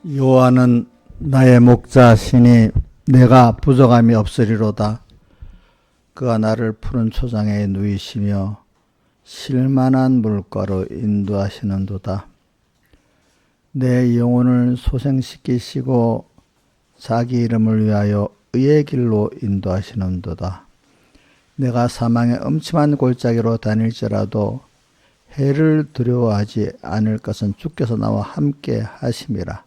여호와는 나의 목자시니 내가 부족함이 없으리로다. 그가 나를 푸른 초장에 누이시며 쉴만한 물가로 인도하시는도다. 내 영혼을 소생시키시고 자기 이름을 위하여 의의 길로 인도하시는도다. 내가 사망의 음침한 골짜기로 다닐지라도 해를 두려워하지 않을 것은 주께서 나와 함께 하심이라.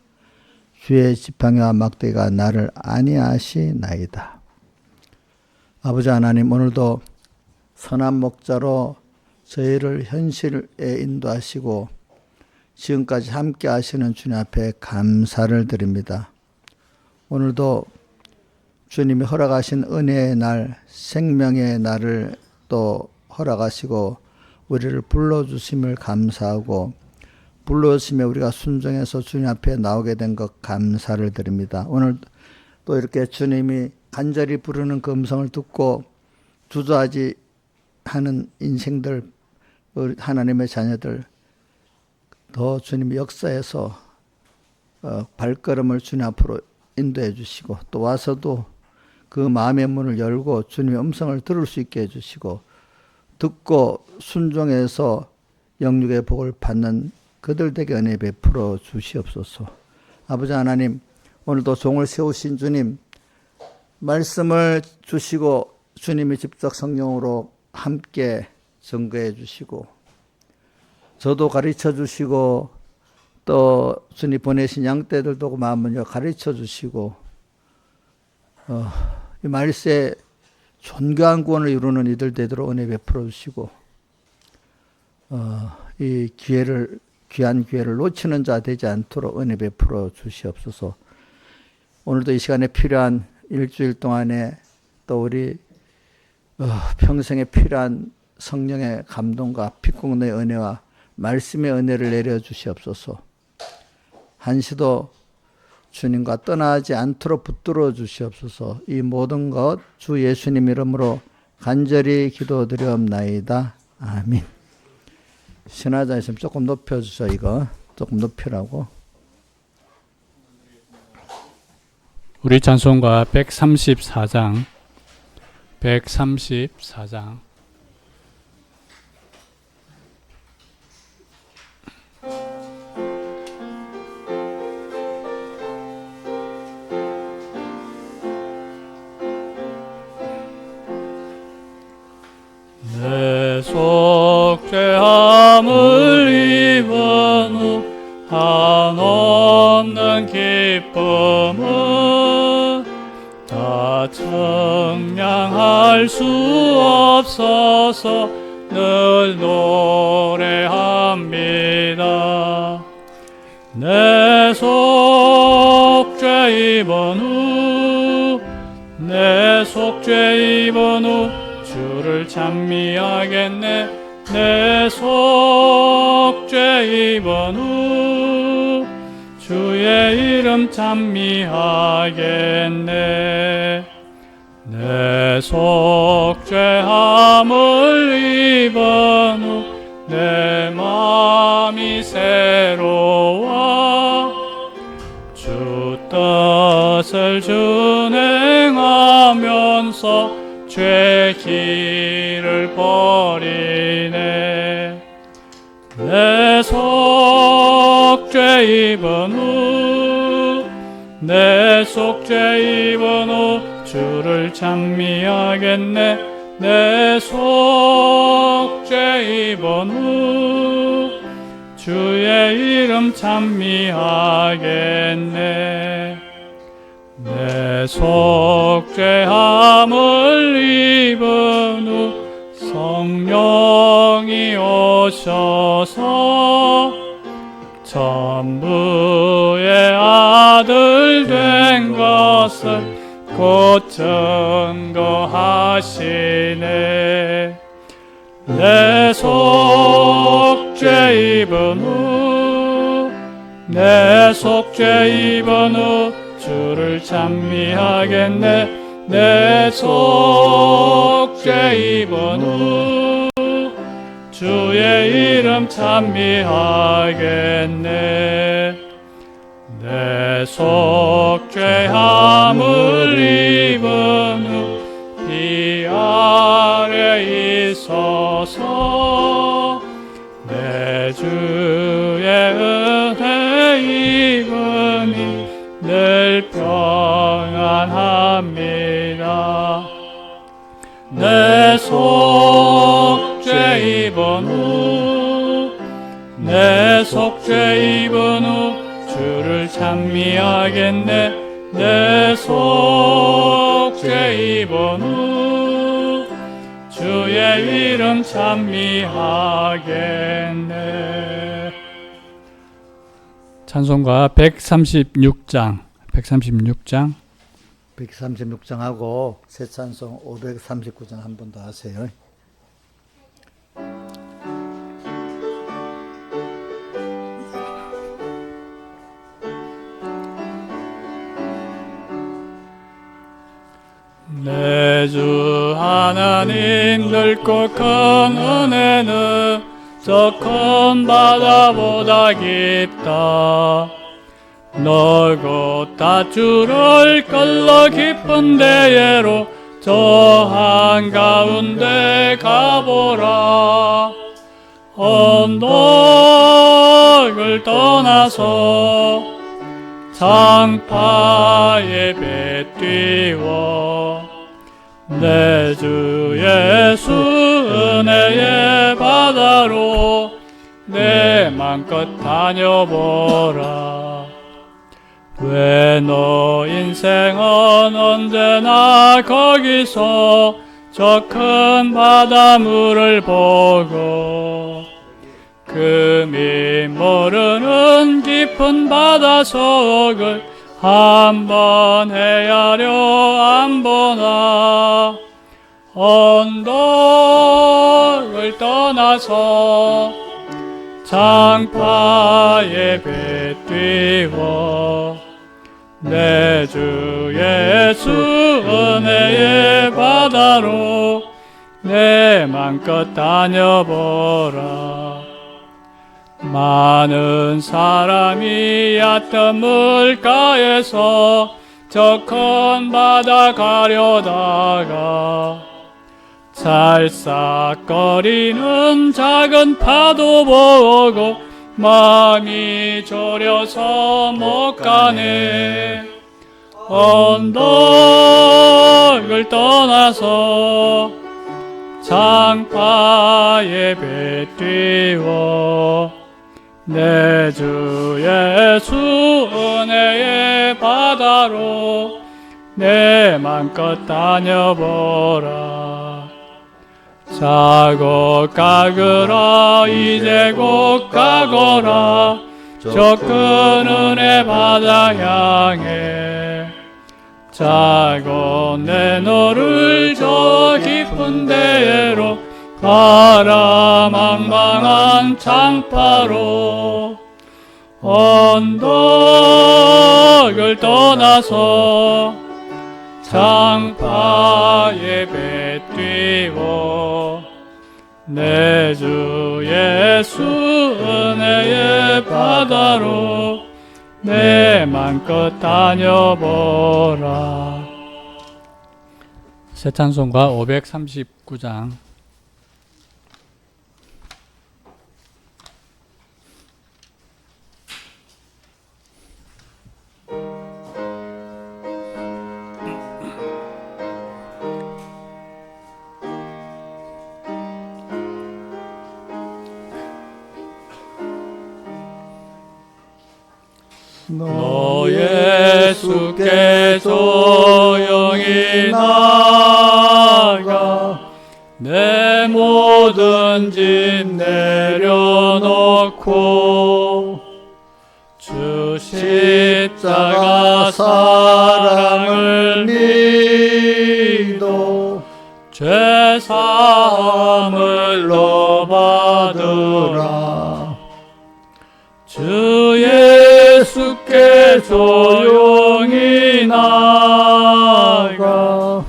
주의 지팡이와 막대기가 나를 안위하시나이다. 아버지 하나님, 오늘도 선한 목자로 저희를 현실에 인도하시고 지금까지 함께 하시는 주님 앞에 감사를 드립니다. 오늘도 주님이 허락하신 은혜의 날, 생명의 날을 또 허락하시고 우리를 불러주심을 감사하고 불러주심에 우리가 순종해서 주님 앞에 나오게 된 것 감사를 드립니다. 오늘 또 이렇게 주님이 간절히 부르는 그 음성을 듣고 주저하지 하는 인생들, 하나님의 자녀들 더 주님이 역사에서 발걸음을 주님 앞으로 인도해 주시고 또 와서도 그 마음의 문을 열고 주님의 음성을 들을 수 있게 해주시고 듣고 순종해서 영육의 복을 받는 그들에게 은혜 베풀어 주시옵소서. 아버지 하나님, 오늘도 종을 세우신 주님, 말씀을 주시고 주님이 직접 성령으로 함께 증거해 주시고 저도 가르쳐 주시고 또 주님 보내신 양떼들도 마음을 열어 가르쳐 주시고 이 말세에 존귀한 구원을 이루는 이들 되도록 은혜 베풀어 주시고 이 귀한 기회를 놓치는 자 되지 않도록 은혜 베풀어 주시옵소서. 오늘도 이 시간에 필요한 일주일 동안에 또 우리 평생에 필요한 성령의 감동과 빛공로의 은혜와 말씀의 은혜를 내려 주시옵소서. 한시도 주님과 떠나지 않도록 붙들어 주시옵소서. 이 모든 것 주 예수님 이름으로 간절히 기도드리옵나이다. 아멘. 신하자 있으면 조금 높여주셔. 이거 조금 높이라고. 우리 찬송가 134장 내 속죄함을 입은 후 한없는 기쁨은 다 청량할 수 없어서 늘 노래합니다. 내 속죄 입은 후 주를 찬미하겠네. 내 속죄 입은 후 주의 이름 찬미하겠네. 내 속죄함을 입은 후 내 마음이 새로워 주 뜻을 준행하면서 죄 길을 버리네. 내 속죄 입은 후 주를 찬미하겠네. 내 속죄 입은 후 주의 이름 찬미하겠네. 내 속죄함을 입은 후 성령이 오셔서 전부의 아들 된 것을 곧 증거하시네. 내 속죄 입은 후 주를 찬미하겠네. 내 속죄 입은 후 주의 이름 찬미하겠네. 내 내 속죄함을 입은 후 피 아래 있어서 내 주의 은혜 입으니 늘 평안합니다. 내 속죄 입은 후 내 속죄 입은 후 주를 찬미하겠네. 내 속죄 입은 후 주의 이름 찬미하겠네. 찬송가 136장 136장하고 새 찬송 539장 한 번 더 하세요. 내 주 하나님 넓고 큰 은혜는 저 큰 바다보다 깊다. 넓고 다주를 끌러 깊은 데에로 저 한가운데 가보라. 언덕을 떠나서 장파에 배 띄워 내 주 예수 은혜의 바다로 내 맘껏 다녀보라. 왜 너 인생은 언제나 거기서 저 큰 바닷물을 보고 금이 모르는 깊은 바닷속을 한번 헤아려 안 보나. 언덕을 떠나서 장파에 배 띄워 내 주 예수 은혜의 바다로 내 맘껏 다녀보라. 많은 사람이 얕은 물가에서 저 큰 바다 가려다가 찰싹거리는 작은 파도 보고 마음이 졸여서 못 가네. 언덕을 떠나서 장파에 배 띄워 내 주 예수 은혜의 바다로 내 맘껏 다녀보라. 자고 가거라 이제 곧 가거라 저 큰 은혜 바다 향해. 자고 내 너를 저 깊은 데로 가라. 망망한 장파로 언덕을 떠나서 장파에 배 띄워 내 주 예수 은혜의 바다로 내 맘껏 다녀보라. 새 찬송가 539장 너 예수께 조용히 나가 내 모든 짐 내려놓고 주 십자가 사랑을 믿어 죄 사함을 너 받으라. 주 예수께 조용히 나가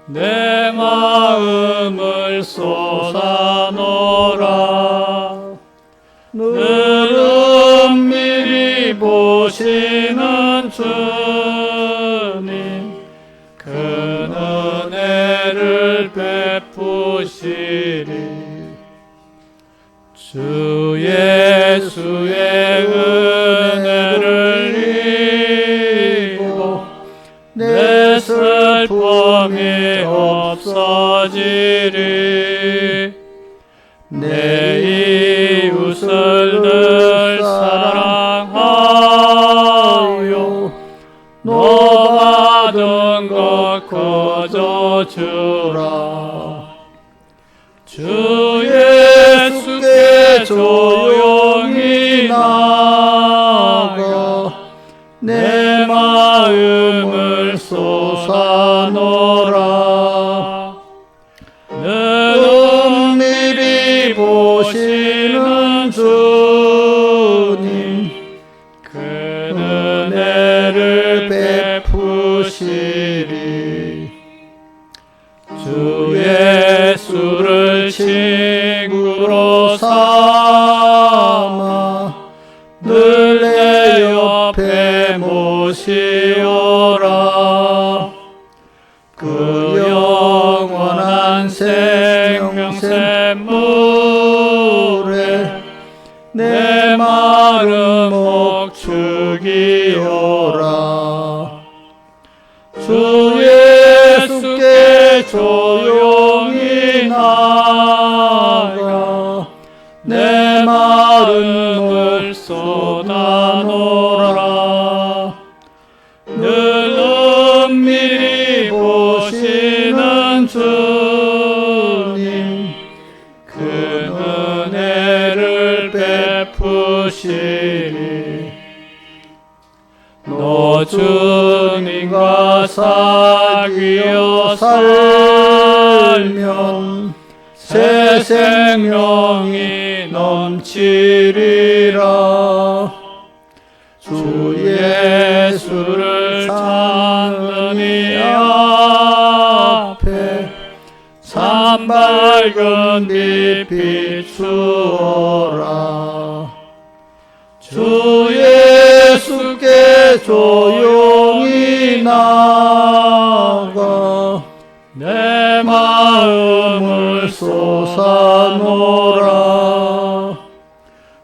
내 마음을 쏟아놓으라. 늘 은밀히 보시는 주 베푸시리. 주 예수의 은혜를 입고 내 슬픔이 없어지리. 내 이웃을 늘 사랑하여 너 받은 것 거저 주라. 주 예수께 조용히 나가 내 마음을 쏟아놓으라. 은밀히 보시는 주님 그 은혜를 베푸시리. 주 예수를 친구로 삼아 늘 내 옆에 모시오라. 그 영원한 생명샘물에 내 마른 목축이오라. 주 예수께 조용히 나가 내 마음을 쏟아놓으라. 늘 은밀히 보시는 주님 그 은혜를 베푸시리. 너 주님과 사귀어 살면 새 생명이 넘치리라. 주 예수를 찾는 이 앞에 산밝은 빛 비추어라. 주 예수께 조용히 나가 내 마음을 쏟아놓으라.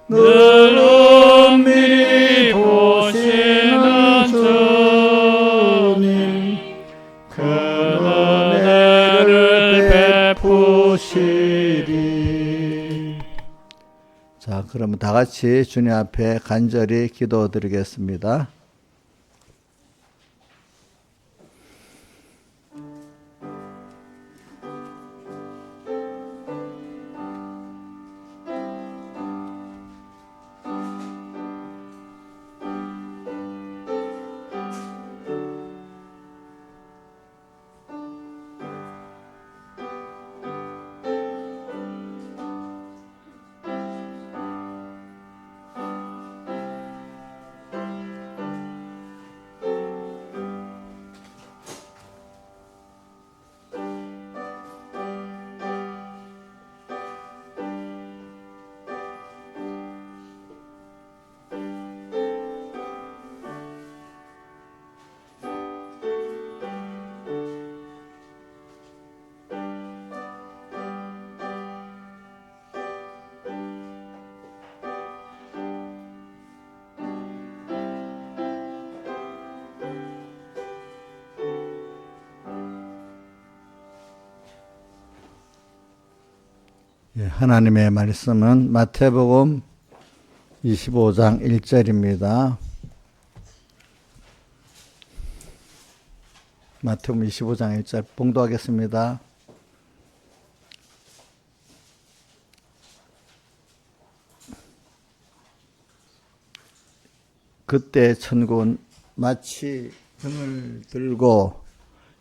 늘 은밀히 보시는 주님 그 은혜를 베푸시리. 자, 그러면 다 같이 주님 앞에 간절히 기도드리겠습니다. 하나님의 말씀은 마태복음 25장 1절입니다. 마태복음 25장 1절 봉독하겠습니다. 그때 천국은 마치 등을 들고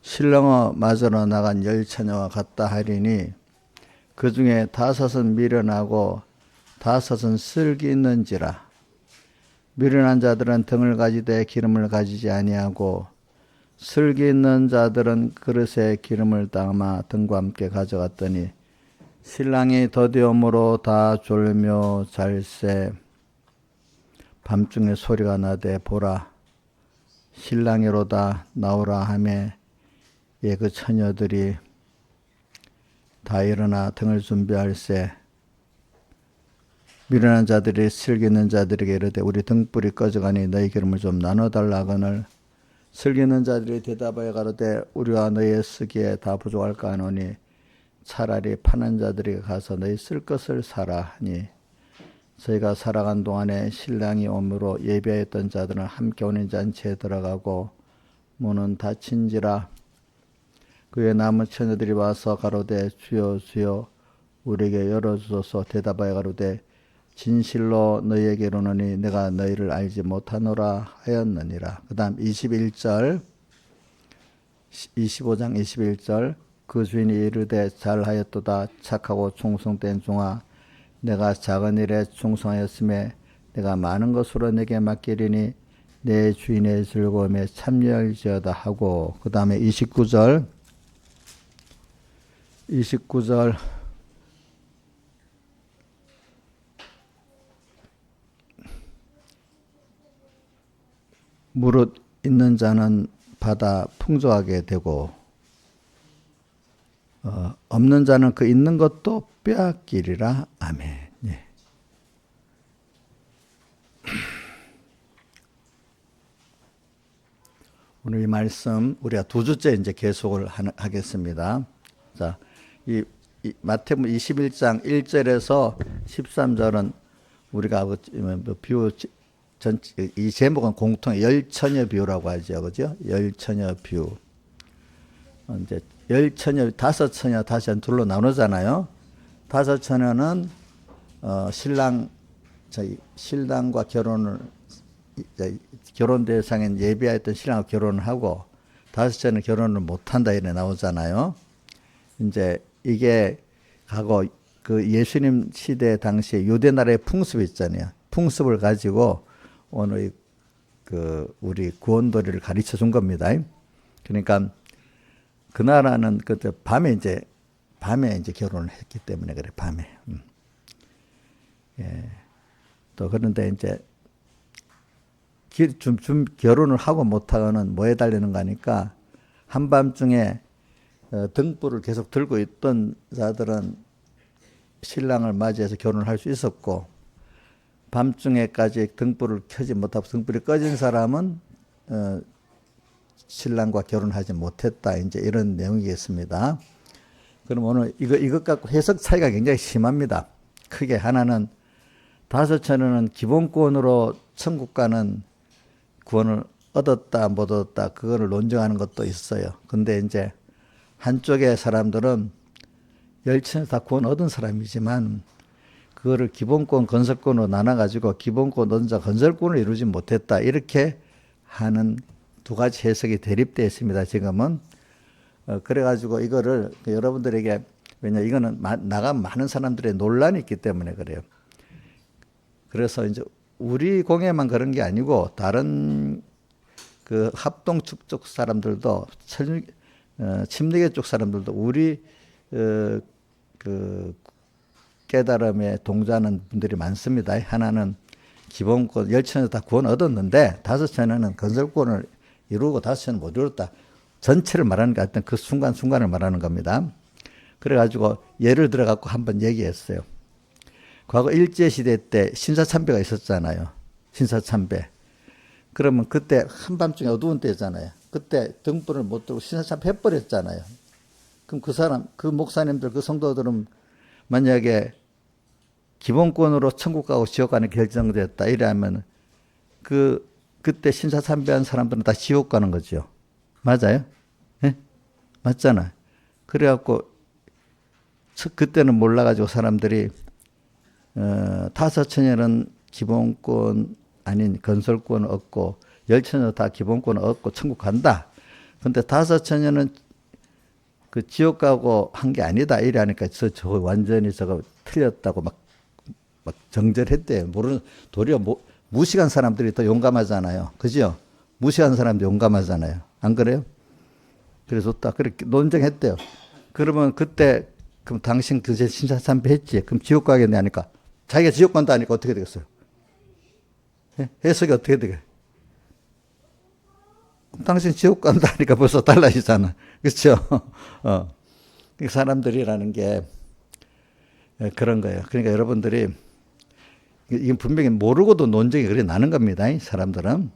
신랑을 맞으러 나간 열처녀와 같다 하리니 그 중에 5은 미련하고 5은 슬기 있는지라. 미련한 자들은 등을 가지되 기름을 가지지 아니하고 슬기 있는 자들은 그릇에 기름을 담아 등과 함께 가져갔더니 신랑이 더디움으로 다 졸며 잘새 밤중에 소리가 나되 보라 신랑이로다 나오라 하매 그 처녀들이 다 일어나 등을 준비할세. 미련한 자들이 슬기 있는 자들에게 이르되 우리 등불이 꺼져가니 너희 기름을 좀 나눠달라 하거늘 슬기 있는 자들이 대답하여 가로되 우리와 너희의 쓰기에 다 부족할까 하노니 차라리 파는 자들에게 가서 너희 쓸 것을 사라 하니 저희가 살아간 동안에 신랑이 오므로 예비하였던 자들은 함께 오는 잔치에 들어가고 문은 닫힌지라. 그의 남은 처녀들이 와서 가로되 주여 주여 우리에게 열어주소서. 대답하여 가로되 진실로 너희에게 이르노니 내가 너희를 알지 못하노라 하였느니라. 그 다음 21절 25장 21절 그 주인이 이르되 잘하였도다 착하고 충성된 종아 내가 작은 일에 충성하였음에 내가 많은 것으로 내게 맡기리니 내 주인의 즐거움에 참여할지어다 하고 그 다음에 29절 무릇 있는 자는 받아 풍족하게 되고 없는 자는 그 있는 것도 빼앗기리라. 아멘. 예. 오늘 이 말씀 우리가 두 주째 이제 계속을 하겠습니다. 자, 이 마태복음 21장 1절에서 13절은 우리가 비유 이 제목은 공통 열처녀 비유라고 하죠, 그죠? 열처녀 비유. 이제 열처녀, 다섯 처녀, 다시 둘로 나누잖아요. 다섯 처녀는 신랑과 결혼 대상인 예비하였던 신랑과 결혼을 하고 다섯 처녀는 결혼을 못한다 이래 나오잖아요. 이제 이게 하고 그 예수님 시대 당시에 유대 나라의 풍습이 있잖아요. 풍습을 가지고 오늘 우리 구원도리를 가르쳐 준 겁니다. 그러니까 그 나라는 그때 밤에 이제 결혼을 했기 때문에 그래 밤에. 예. 또 그런데 이제 결혼을 하고 못하고는 뭐에 달리는 거니까 한밤중에 등불을 계속 들고 있던 자들은 신랑을 맞이해서 결혼을 할 수 있었고 밤중에까지 등불을 켜지 못하고 등불이 꺼진 사람은 신랑과 결혼하지 못했다. 이제 이런 내용이겠습니다. 그럼 오늘 이것 갖고 해석 차이가 굉장히 심합니다. 크게 하나는 다섯 처녀는 기본권으로 천국 가는 구원을 얻었다 못 얻었다 그거를 논증하는 것도 있어요. 근데 이제 한쪽의 사람들은 열 처녀 다 구원 얻은 사람이지만 그거를 기본권, 건설권으로 나눠가지고 기본권 얻은 자 건설권을 이루지 못했다. 이렇게 하는 두 가지 해석이 대립되어 있습니다. 지금은. 그래가지고 이거를 여러분들에게 왜냐 이거는 나간 많은 사람들의 논란이 있기 때문에 그래요. 그래서 이제 우리 공예만 그런 게 아니고 다른 그 합동축 쪽 사람들도 침례계 쪽 사람들도 우리 그 깨달음에 동조하는 분들이 많습니다. 하나는 기본권, 열 처녀 다 구원 얻었는데 다섯 처녀는 건설권을 이루고 다섯 처녀는 못 이뤘다. 전체를 말하는 게 어떤 그 순간순간을 말하는 겁니다. 그래가지고 예를 들어갖고 한번 얘기했어요. 과거 일제시대 때 신사참배가 있었잖아요. 신사참배. 그러면 그때 한밤중에 어두운 때잖아요. 그때 등불을 못 들고 신사참배 해버렸잖아요. 그럼 그 목사님들, 그 성도들은 만약에 기본권으로 천국 가고 지옥 가는 결정됐다. 이러면 그때 신사참배한 사람들은 다 지옥 가는 거죠. 맞아요? 네? 맞잖아. 그래갖고 그때는 몰라가지고 사람들이 다섯 처녀는 기본권 아닌 건설권을 얻고 열 처녀 다 기본권을 얻고 천국 간다. 근데 다섯 처녀는 그 지옥 가고 한 게 아니다. 이러니까 저 완전히 저거 틀렸다고 막 정절했대요. 도리어 무식한 사람들이 더 용감하잖아요. 그죠? 무식한 사람도 용감하잖아요. 안 그래요? 그래서 딱 그렇게 논쟁했대요. 그러면 그때 그럼 당신 그제 신사참배 했지? 그럼 지옥 가겠네 하니까 자기가 지옥 간다 하니까 어떻게 되겠어요? 해석이 어떻게 되겠어요? 당신 지옥 간다 하니까 벌써 달라지잖아. 그렇죠? 사람들이라는 게 그런 거예요. 그러니까 여러분들이 이건 분명히 모르고도 논쟁이 그래 나는 겁니다. 사람들은.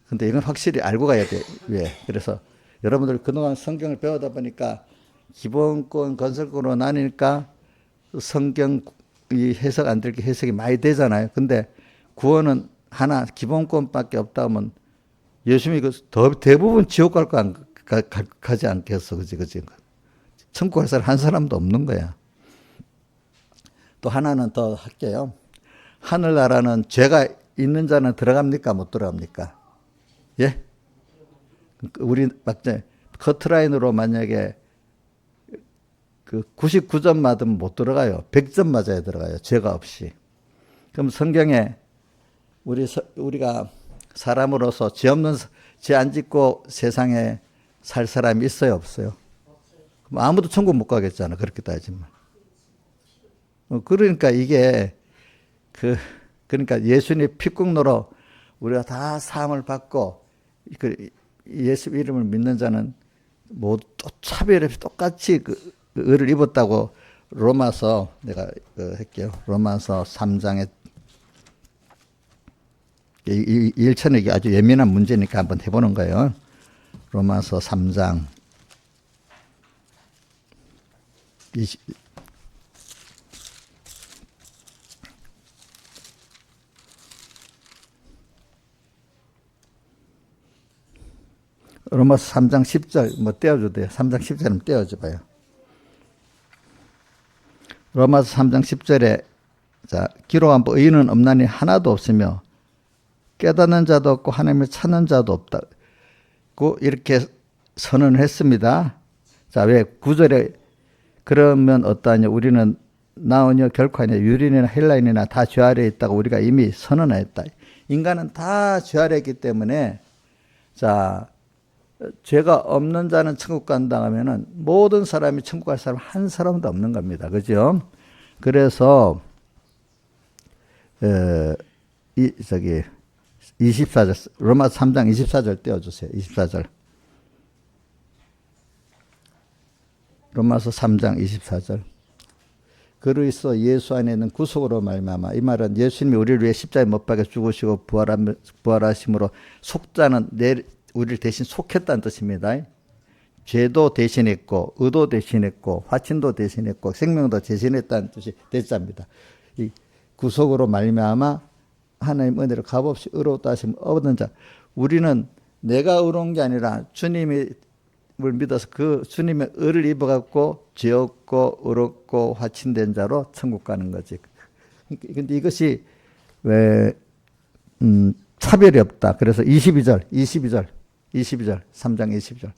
근데 이건 확실히 알고 가야 돼. 왜? 그래서 여러분들 그동안 성경을 배우다 보니까 기본권, 건설권으로 나뉘니까 성경 이 해석 안 될 게 해석이 많이 되잖아요. 근데 구원은 하나 기본권밖에 없다 하면 예수님이 대부분 지옥 갈 거 가지 않겠어. 그지? 천국 갈 사람 한 사람도 없는 거야. 또 하나는 더 할게요. 하늘나라는 죄가 있는 자는 들어갑니까? 못 들어갑니까? 예? 우리 막제 커트라인으로 만약에 그 99점 맞으면 못 들어가요. 100점 맞아야 들어가요. 죄가 없이. 그럼 성경에 우리가 사람으로서 죄 안 짓고 세상에 살 사람이 있어요, 없어요? 그럼 아무도 천국 못 가겠잖아. 그렇게 따지면. 그러니까 이게 그러니까 예수님 피국노로 우리가 다 사함을 받고 예수 이름을 믿는 자는 모두 또 차별 없이 똑같이 그 의를 입었다고 로마서 내가 할게요. 로마서 3장에 이 일천에게 아주 예민한 문제니까 한번 해보는 거예요. 로마서 3장 20 로마서 3장 10절 뭐 떼어줘도 돼요. 3장 10절은 떼어줘 봐요. 로마서 3장 10절에 자 기록한 바 의인은 없나니 하나도 없으며 깨닫는 자도 없고 하나님을 찾는 자도 없다고 이렇게 선언을 했습니다. 자, 왜 9절에 그러면 어떠하냐 우리는 나오냐 결코 아니냐 유린이나 헬라인이나 다 죄 아래에 있다고 우리가 이미 선언하였다. 인간은 다 죄 아래에 있기 때문에 자 죄가 없는 자는 천국 간다 하면은 모든 사람이 천국 갈 사람 한 사람도 없는 겁니다. 그죠? 그래서 24절 로마서 3장 24절 떼어주세요. 24절 로마서 3장 24절 그리스도 예수 안에 있는 구속으로 말미암아 이 말은 예수님이 우리를 위해 십자가에 못 박혀 죽으시고 부활하심으로 속자는 우리를 대신 속했다는 뜻입니다. 죄도 대신했고 의도 대신했고 화친도 대신했고 생명도 대신했다는 뜻이 대자입니다. 이 구속으로 말미암아 하나님 은혜로 값없이 의롭다 하심 얻은 자 우리는 내가 의로운 게 아니라 주님을 믿어서 그 주님의 의를 입어갖고 죄 없고 의롭고 화친된 자로 천국 가는 거지. 근데 이것이 왜 차별이 없다. 그래서 22절 3장 22절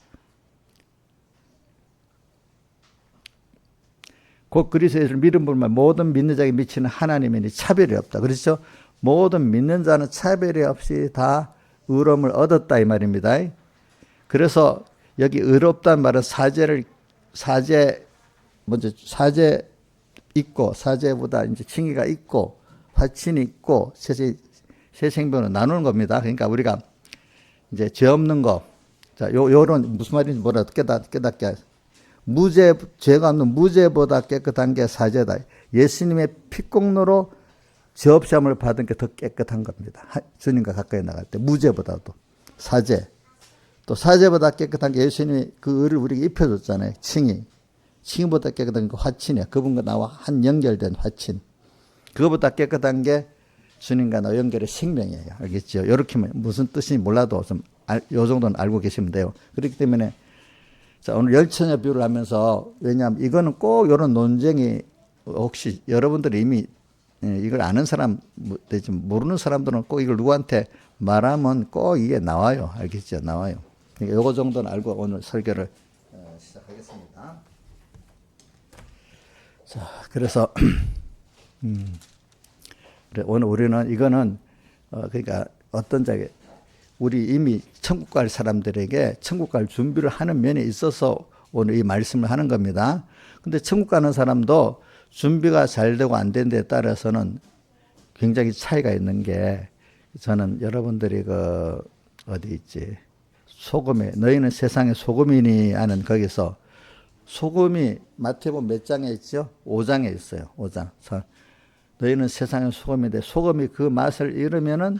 곧 그리스도를 믿음 불만 모든 믿는 자에게 미치는 하나님이니 차별이 없다. 그렇죠? 모든 믿는 자는 차별이 없이 다 의로움을 얻었다 이 말입니다. 그래서 여기 의롭다는 말은 사제 있고 사제보다 이제 칭의가 있고 화친이 있고 새 생명으로 나누는 겁니다. 그러니까 우리가 이제 죄 없는 거, 자, 요런 무슨 말인지 뭐라 깨닫게 죄가 없는 무죄보다 깨끗한 게 사제다. 예수님의 피공로로 죄 없이 함을 받은 게 더 깨끗한 겁니다. 주님과 가까이 나갈 때 무죄보다도 사제. 또 사제보다 깨끗한 게 예수님이 그 의를 우리에게 입혀줬잖아요. 칭의보다 깨끗한 게 화친이야. 그분과 나와 한 연결된 화친. 그거보다 깨끗한 게 주님과 나 연결의 생명이에요. 알겠죠? 이렇게 무슨 뜻인지 몰라도 좀 요 정도는 알고 계시면 돼요. 그렇기 때문에 자 오늘 열처녀 비유를 하면서 왜냐하면 이거는 꼭 이런 논쟁이 혹시 여러분들이 이미 이걸 아는 사람 되지 모르는 사람들은 꼭 이걸 누구한테 말하면 꼭 이게 나와요. 알겠죠? 나와요. 그러니까 요거 정도는 알고 오늘 설교를 시작하겠습니다. 자 그래서 그래, 오늘 우리는 이거는 그러니까 어떤 자게 우리 이미 천국 갈 사람들에게 천국 갈 준비를 하는 면에 있어서 오늘 이 말씀을 하는 겁니다. 근데 천국 가는 사람도 준비가 잘 되고 안 된 데에 따라서는 굉장히 차이가 있는 게 저는 여러분들이 어디 있지 소금에 너희는 세상의 소금이니 하는 거기서 소금이 마태복음 몇 장에 있죠? 5장에 있어요. 5장. 너희는 세상의 소금인데 소금이 그 맛을 잃으면은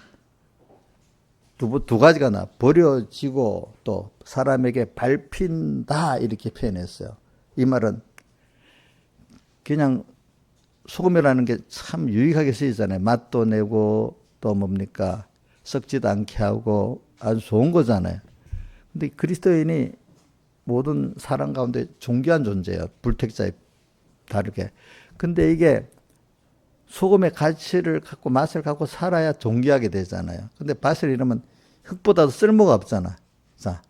두 가지가 나. 버려지고 또 사람에게 밟힌다 이렇게 표현했어요. 이 말은 그냥 소금이라는 게 참 유익하게 쓰이잖아요. 맛도 내고 또 뭡니까? 썩지도 않게 하고 아주 좋은 거잖아요. 근데 그리스도인이 모든 사람 가운데 존귀한 존재예요. 불택자에 다르게. 근데 이게 소금의 가치를 갖고 맛을 갖고 살아야 존귀하게 되잖아요. 근데 밭을 잃으면 흙보다도 쓸모가 없잖아. 자,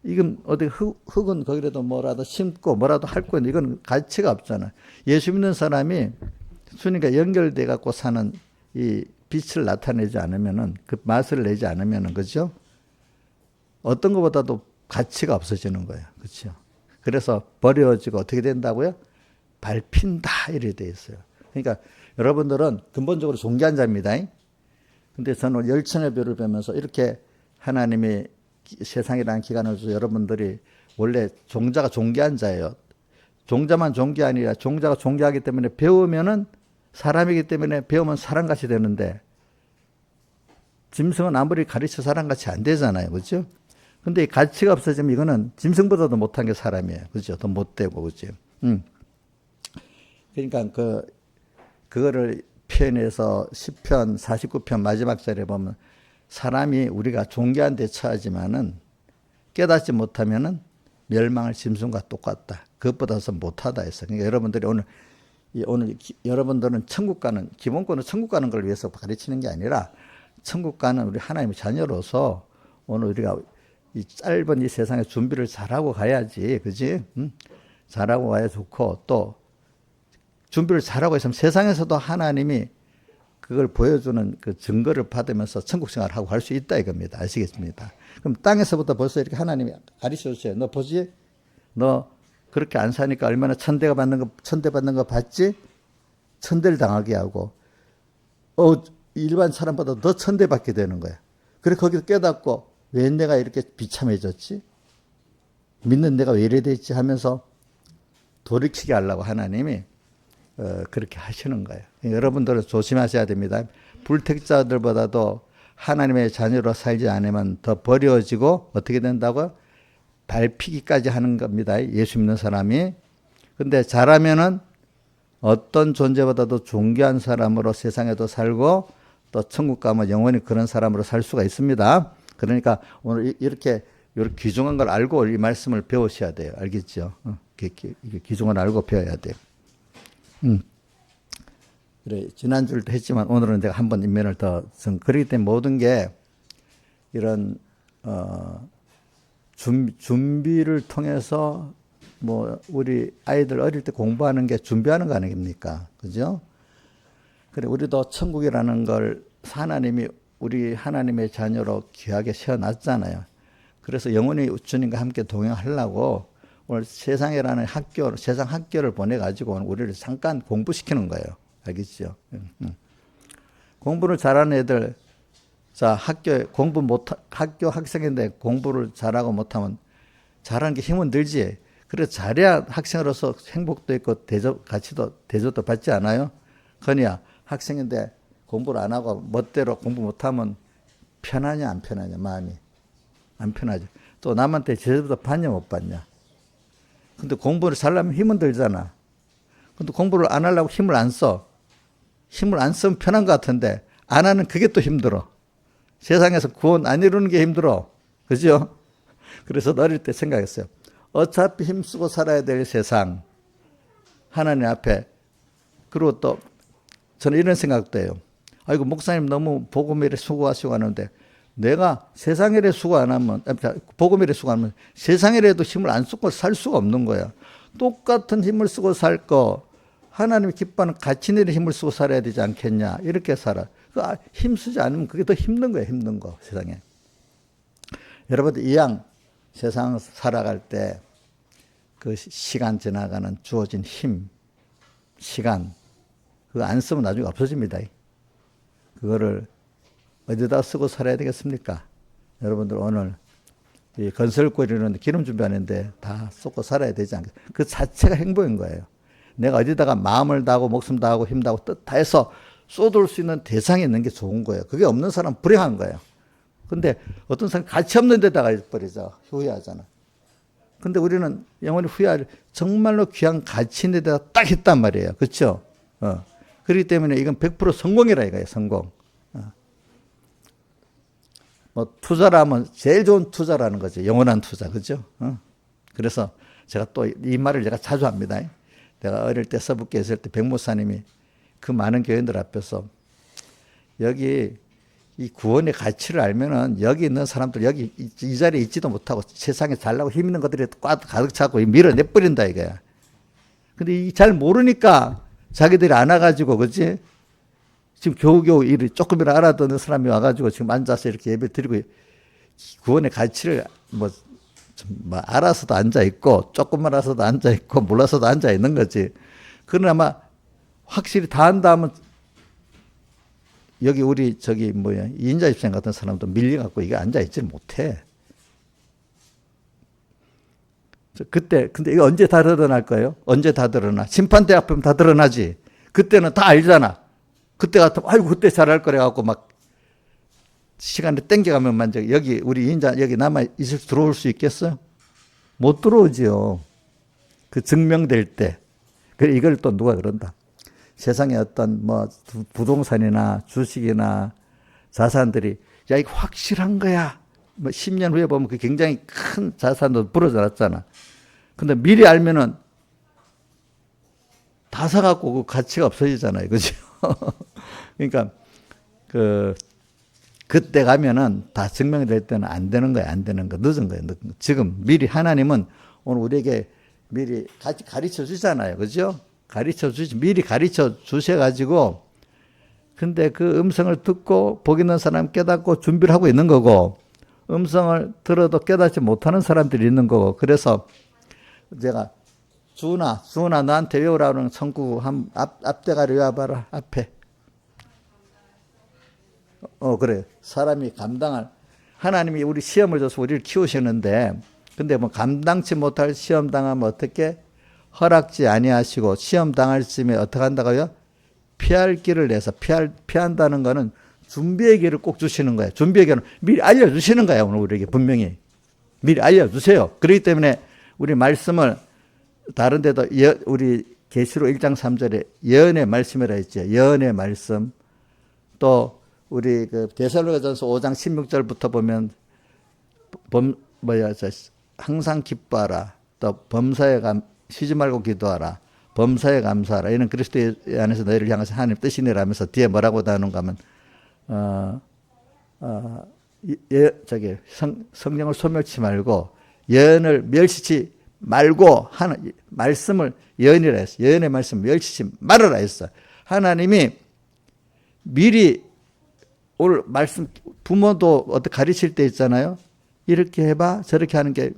이건 어디 흙은 거기라도 뭐라도 심고 뭐라도 할 거는 이건 가치가 없잖아. 예수 믿는 사람이 주님과 연결돼 갖고 사는 이 빛을 나타내지 않으면은 그 맛을 내지 않으면은 그죠? 어떤 것보다도 가치가 없어지는 거예요. 그렇죠? 그래서 버려지고 어떻게 된다고요? 밟힌다 이래 돼 있어요. 그러니까 여러분들은 근본적으로 존귀한 자입니다. 근데 저는 열천의 벼를 보면서 이렇게 하나님이 세상이라는 기간을 줘서 여러분들이 원래 종자가 존귀한 자예요. 종자만 존귀 아니라 종자가 존귀하기 때문에 배우면은 사람이기 때문에 배우면 사람같이 되는데 짐승은 아무리 가르쳐 사람같이 안 되잖아요. 그렇죠? 근데 이 가치가 없어지면 이거는 짐승보다도 못한 게 사람이에요. 그렇죠? 더 못되고 그렇죠? 그러니까 그거를 표현해서 시편 49편 마지막 절에 보면 사람이 우리가 존귀한 데 처하지만은 깨닫지 못하면은 멸망할 짐승과 똑같다. 그것보다 더 못하다 했어요. 그러니까 여러분들이 오늘 여러분들은 천국 가는 기본권은 천국 가는 걸 위해서 가르치는 게 아니라 천국 가는 우리 하나님의 자녀로서 오늘 우리가 이 짧은 이 세상에 준비를 잘하고 가야지, 그지? 잘하고 가야 좋고 또 준비를 잘하고 있으면 세상에서도 하나님이 그걸 보여주는 그 증거를 받으면서 천국 생활을 하고 갈 수 있다 이겁니다. 아시겠습니까? 그럼 땅에서부터 벌써 이렇게 하나님이 가르쳐 주세요. 너 보지? 너 그렇게 안 사니까 얼마나 천대 받는 거 봤지? 천대를 당하게 하고, 일반 사람보다 더 천대 받게 되는 거야. 그래, 거기서 깨닫고, 왜 내가 이렇게 비참해졌지? 믿는 내가 왜 이래 됐지? 하면서 돌이키게 하려고 하나님이 그렇게 하시는 거예요. 여러분들은 조심하셔야 됩니다. 불택자들보다도 하나님의 자녀로 살지 않으면 더 버려지고 어떻게 된다고요? 밟히기까지 하는 겁니다. 예수 믿는 사람이. 근데 잘하면은 어떤 존재보다도 존귀한 사람으로 세상에도 살고 또 천국 가면 영원히 그런 사람으로 살 수가 있습니다. 그러니까 오늘 이렇게 귀중한 걸 알고 이 말씀을 배우셔야 돼요. 알겠죠? 귀중한 걸 알고 배워야 돼요. 그래, 지난주도 했지만 오늘은 내가 한번 인면을 더 그렇기 때문에 모든 게 이런 준비를 통해서 뭐 우리 아이들 어릴 때 공부하는 게 준비하는 거 아닙니까? 그죠? 그래, 우리도 천국이라는 걸 하나님이 우리 하나님의 자녀로 귀하게 세워놨잖아요. 그래서 영원히 주님과 함께 동행하려고 오늘 세상 학교를 보내가지고 우리를 잠깐 공부시키는 거예요. 알겠죠? 공부를 잘하는 애들, 자, 학교 학생인데 공부를 잘하고 못하면 잘하는 게 힘은 들지. 그래서 잘해야 학생으로서 행복도 있고 대접도 받지 않아요? 건이야, 학생인데 공부를 안 하고 멋대로 공부 못하면 편하냐, 안 편하냐, 마음이. 안 편하죠. 또 남한테 제대로 받냐, 못 받냐. 근데 공부를 잘하면 힘은 들잖아. 근데 공부를 안 하려고 힘을 안 써. 힘을 안 쓰면 편한 것 같은데, 안 하는 그게 또 힘들어. 세상에서 구원 안 이루는 게 힘들어. 그죠? 그래서 어릴 때 생각했어요. 어차피 힘쓰고 살아야 될 세상. 하나님 앞에. 그리고 또, 저는 이런 생각도 해요. 아이고, 목사님 너무 복음 일에 수고하시고 하는데, 내가 세상 일에 수고 안 하면, 복음 일에 수고 안 하면 세상 일에도 힘을 안 쓰고 살 수가 없는 거야. 똑같은 힘을 쓰고 살 거, 하나님이 기뻐하는 가치 내는 힘을 쓰고 살아야 되지 않겠냐. 이렇게 살아. 힘 쓰지 않으면 그게 더 힘든 거예요. 힘든 거, 세상에. 여러분들 이왕 세상 살아갈 때 그 시간 지나가는 주어진 힘, 시간, 그거 안 쓰면 나중에 없어집니다. 그거를 어디다 쓰고 살아야 되겠습니까? 여러분들 오늘 이 건설거리는 기름 준비하는데 다 쏟고 살아야 되지 않겠어요? 그 자체가 행복인 거예요. 내가 어디다가 마음을 다하고 목숨 다하고 힘 다하고 뜻 다해서 쏟을 수 있는 대상이 있는 게 좋은 거예요. 그게 없는 사람은 불행한 거예요. 근데 어떤 사람은 가치 없는 데다가 버리죠. 후회하잖아. 근데 우리는 영원히 후회할 정말로 귀한 가치 있는 데다 딱 했단 말이에요. 그렇죠? 그렇기 때문에 이건 100% 성공이라 이거예요. 성공. 뭐 투자라면 제일 좋은 투자라는 거죠. 영원한 투자. 그죠? 그래서 제가 또 이 말을 제가 자주 합니다. 내가 어릴 때 서북교에 있을 때 백목사님이 그 많은 교인들 앞에서 여기 이 구원의 가치를 알면은 여기 있는 사람들 여기 이 자리에 있지도 못하고 세상에 잘나고 힘 있는 것들이 가득 차고 밀어내버린다 이거야. 근데 잘 모르니까 자기들이 안 와가지고 그지? 지금 겨우겨우 일을 조금이라 알아듣는 사람이 와가지고 지금 앉아서 이렇게 예배 드리고 구원의 가치를 뭐 알아서도 앉아있고 조금만 알아서도 앉아있고 몰라서도 앉아있는 거지. 그러나 확실히 다 한다 하면 여기 우리 이인자 집사님 같은 사람도 밀려갖고 이게 앉아있지 못해. 그때 근데 이거 언제 다 드러날 거예요? 언제 다 드러나? 심판대 앞이면 다 드러나지. 그때는 다 알잖아. 그때 같으면 아이고 그때 잘할 거래 갖고 막 시간을 땡겨가면 여기 우리 인자 여기 남아 들어올 수 있겠어요? 못 들어오지요. 그 증명될 때. 그래 이걸 또 누가 그런다. 세상에 어떤 부동산이나 주식이나 자산들이 야 이거 확실한 거야. 10년 후에 보면 그 굉장히 큰 자산도 부러져 놨잖아. 근데 미리 알면은 다 사갖고 그 가치가 없어지잖아요. 그죠? 그러니까 그때 가면은 다 증명이 될 때는 안 되는 거야. 안 되는 거. 늦은 거예요. 지금 미리 하나님은 오늘 우리에게 미리 가르쳐 주잖아요. 그죠? 미리 가르쳐 주셔가지고 근데 그 음성을 듣고 복 있는 사람 깨닫고 준비를 하고 있는 거고 음성을 들어도 깨닫지 못하는 사람들이 있는 거고 그래서 제가 주은아 너한테 외우라는 성구 앞대가리 외워봐라 앞에 그래 사람이 감당할 하나님이 우리 시험을 줘서 우리를 키우시는데 근데 감당치 못할 시험 당하면 어떻게 허락지 아니하시고 시험 당할 쯤에 어떻게 한다고요? 피할 길을 내서 피한다는 거는 준비의 길을 꼭 주시는 거예요. 준비의 길은 미리 알려주시는 거예요. 오늘 우리에게 분명히 미리 알려주세요. 그렇기 때문에 우리 말씀을 다른 데도 우리 계시록 1장 3절에 예언의 말씀이라 했죠. 예언의 말씀. 또 우리 데살로니가전서 5장 16절부터 보면 항상 기뻐하라. 또 범사에 쉬지 말고 기도하라. 범사에 감사하라. 이는 그리스도 안에서 너희를 향해서 하나님 뜻이니라 하면서 뒤에 뭐라고 나오는가 하면 성령을 소멸치 말고 예언을 멸시치 말고 하는 말씀을 예언이라 했어. 예언의 말씀 멸시치 말으라 했어. 하나님이 미리 오늘 말씀 부모도 어떻게 가르칠 때 있잖아요. 이렇게 해봐 저렇게 하는 게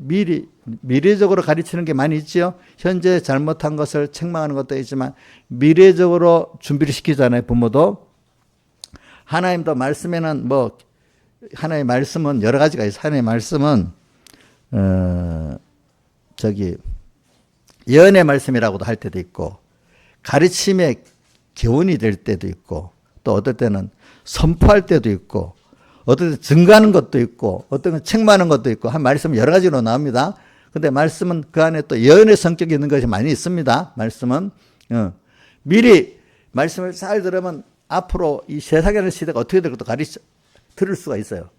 미래적으로 가르치는 게 많이 있지요. 현재 잘못한 것을 책망하는 것도 있지만 미래적으로 준비를 시키잖아요. 부모도. 하나님도 말씀에는 하나님의 말씀은 여러 가지가 있어요. 하나님의 말씀은 예언의 말씀이라고도 할 때도 있고 가르침의 교훈이 될 때도 있고 또 어떨 때는 선포할 때도 있고 어떤 때 증거하는 것도 있고 어떤 건 책망하는 것도 있고 한 말씀은 여러 가지로 나옵니다. 근데 말씀은 그 안에 또 예언의 성격이 있는 것이 많이 있습니다. 말씀은 미리 말씀을 잘 들으면 앞으로 이 세상이라는 시대가 어떻게 될 것도 들을 수가 있어요.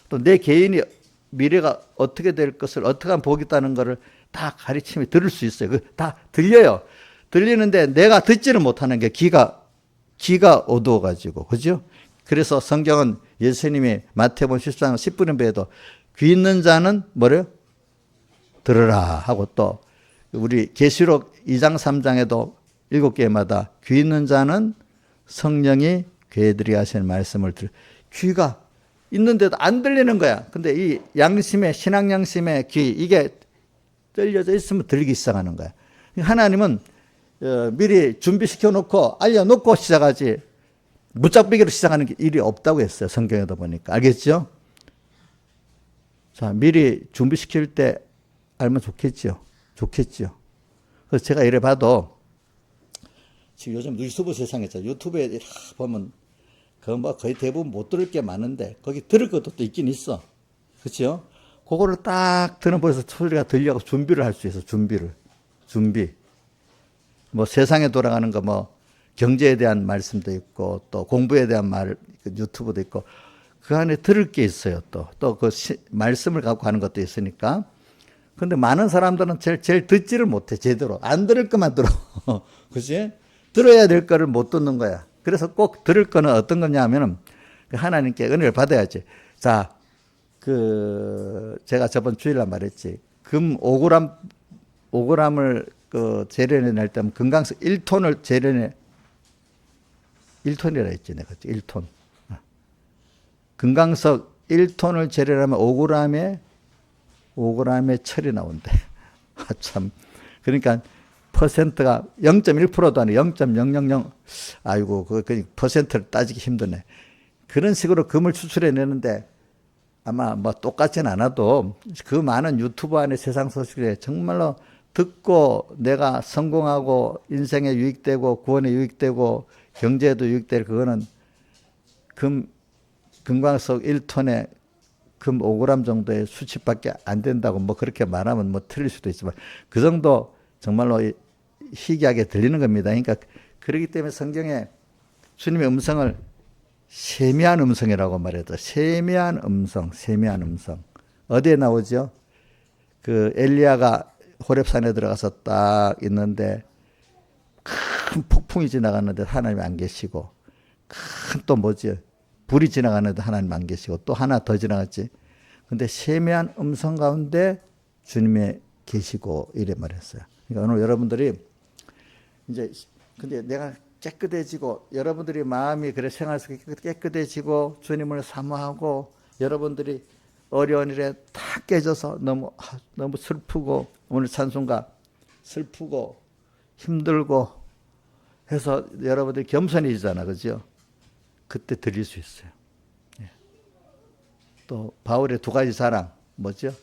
또 내 개인이 미래가 어떻게 될 것을 어떻게 하면 보겠다는 것을 다 가르침이 들을 수 있어요. 다 들려요. 들리는데 내가 듣지를 못하는 게 귀가 어두워가지고 그죠? 그래서 성경은 예수님이 마태복음 14장 10분의 배에도 귀 있는 자는 뭐래요? 들으라 하고 또 우리 계시록 2장 3장에도 7개마다 귀 있는 자는 성령이 그들이 하시는 말씀을 귀가 있는데도 안 들리는 거야. 근데 이 양심의 신앙 양심의 귀 이게 떨려져 있으면 들리기 시작하는 거야. 하나님은 미리 준비시켜 놓고 알려놓고 시작하지 무작비기로 시작하는 일이 없다고 했어요. 성경에도 보니까. 알겠죠? 자, 미리 준비시킬 때 알면 좋겠죠. 좋겠죠. 그래서 제가 이래 봐도 지금 요즘 유튜브 세상에 있잖아요. 유튜브에 이렇게 보면 그 뭐 거의 대부분 못 들을 게 많은데 거기 들을 것도 또 있긴 있어. 그렇죠? 그거를 딱 들어보면서 소리가 들려고 준비를 할 수 있어. 준비. 뭐 세상에 돌아가는 거 뭐 경제에 대한 말씀도 있고 또 공부에 대한 말 유튜브도 있고 그 안에 들을 게 있어요. 또 그 말씀을 갖고 하는 것도 있으니까. 근데 많은 사람들은 제일 듣지를 못해. 제대로 안 들을 것만 들어. 그렇지? 들어야 될 거를 못 듣는 거야. 그래서 꼭 들을 거는 어떤 거냐 하면은 하나님께 은혜를 받아야지. 자, 제가 저번 주일날 말했지. 금 5g을 재련해낼 때면 금강석 1톤을 1톤이라 했지, 내가. 1톤. 금강석 1톤을 재련하면 5g의 철이 나온대. 참. 그러니까 퍼센트가 0.1%도 아니고 0.000, 아이고, 그 퍼센트를 따지기 힘드네. 그런 식으로 금을 추출해내는데 아마 뭐 똑같진 않아도 그 많은 유튜브 안에 세상 소식에 정말로 듣고 내가 성공하고 인생에 유익되고 구원에 유익되고 경제에도 유익될 그거는 금광석 1톤에 금 5g 정도의 수치밖에 안 된다고 뭐 그렇게 말하면 뭐 틀릴 수도 있지만 그 정도 정말로 희귀하게 들리는 겁니다. 그러니까 그렇기 때문에 성경에 주님의 음성을 세미한 음성이라고 말했죠. 세미한 음성. 어디에 나오죠? 그 엘리야가 호렙산에 들어가서 딱 있는데 큰 폭풍이 지나갔는데 하나님이 안 계시고 큰 또 뭐지? 불이 지나가는데 하나님 안 계시고 또 하나 더 지나갔지. 근데 세미한 음성 가운데 주님이 계시고 이래 말했어요. 그러니까 오늘 여러분들이 이제 근데 내가 깨끗해지고 여러분들이 마음이 그래 생활 속에 깨끗해지고 주님을 사모하고 여러분들이 어려운 일에 다 깨져서 너무 슬프고 오늘 찬송가 슬프고 힘들고 해서 여러분들이 겸손해지잖아. 그죠? 그때 드릴 수 있어요. 예. 또 바울의 두 가지 자랑 뭐죠?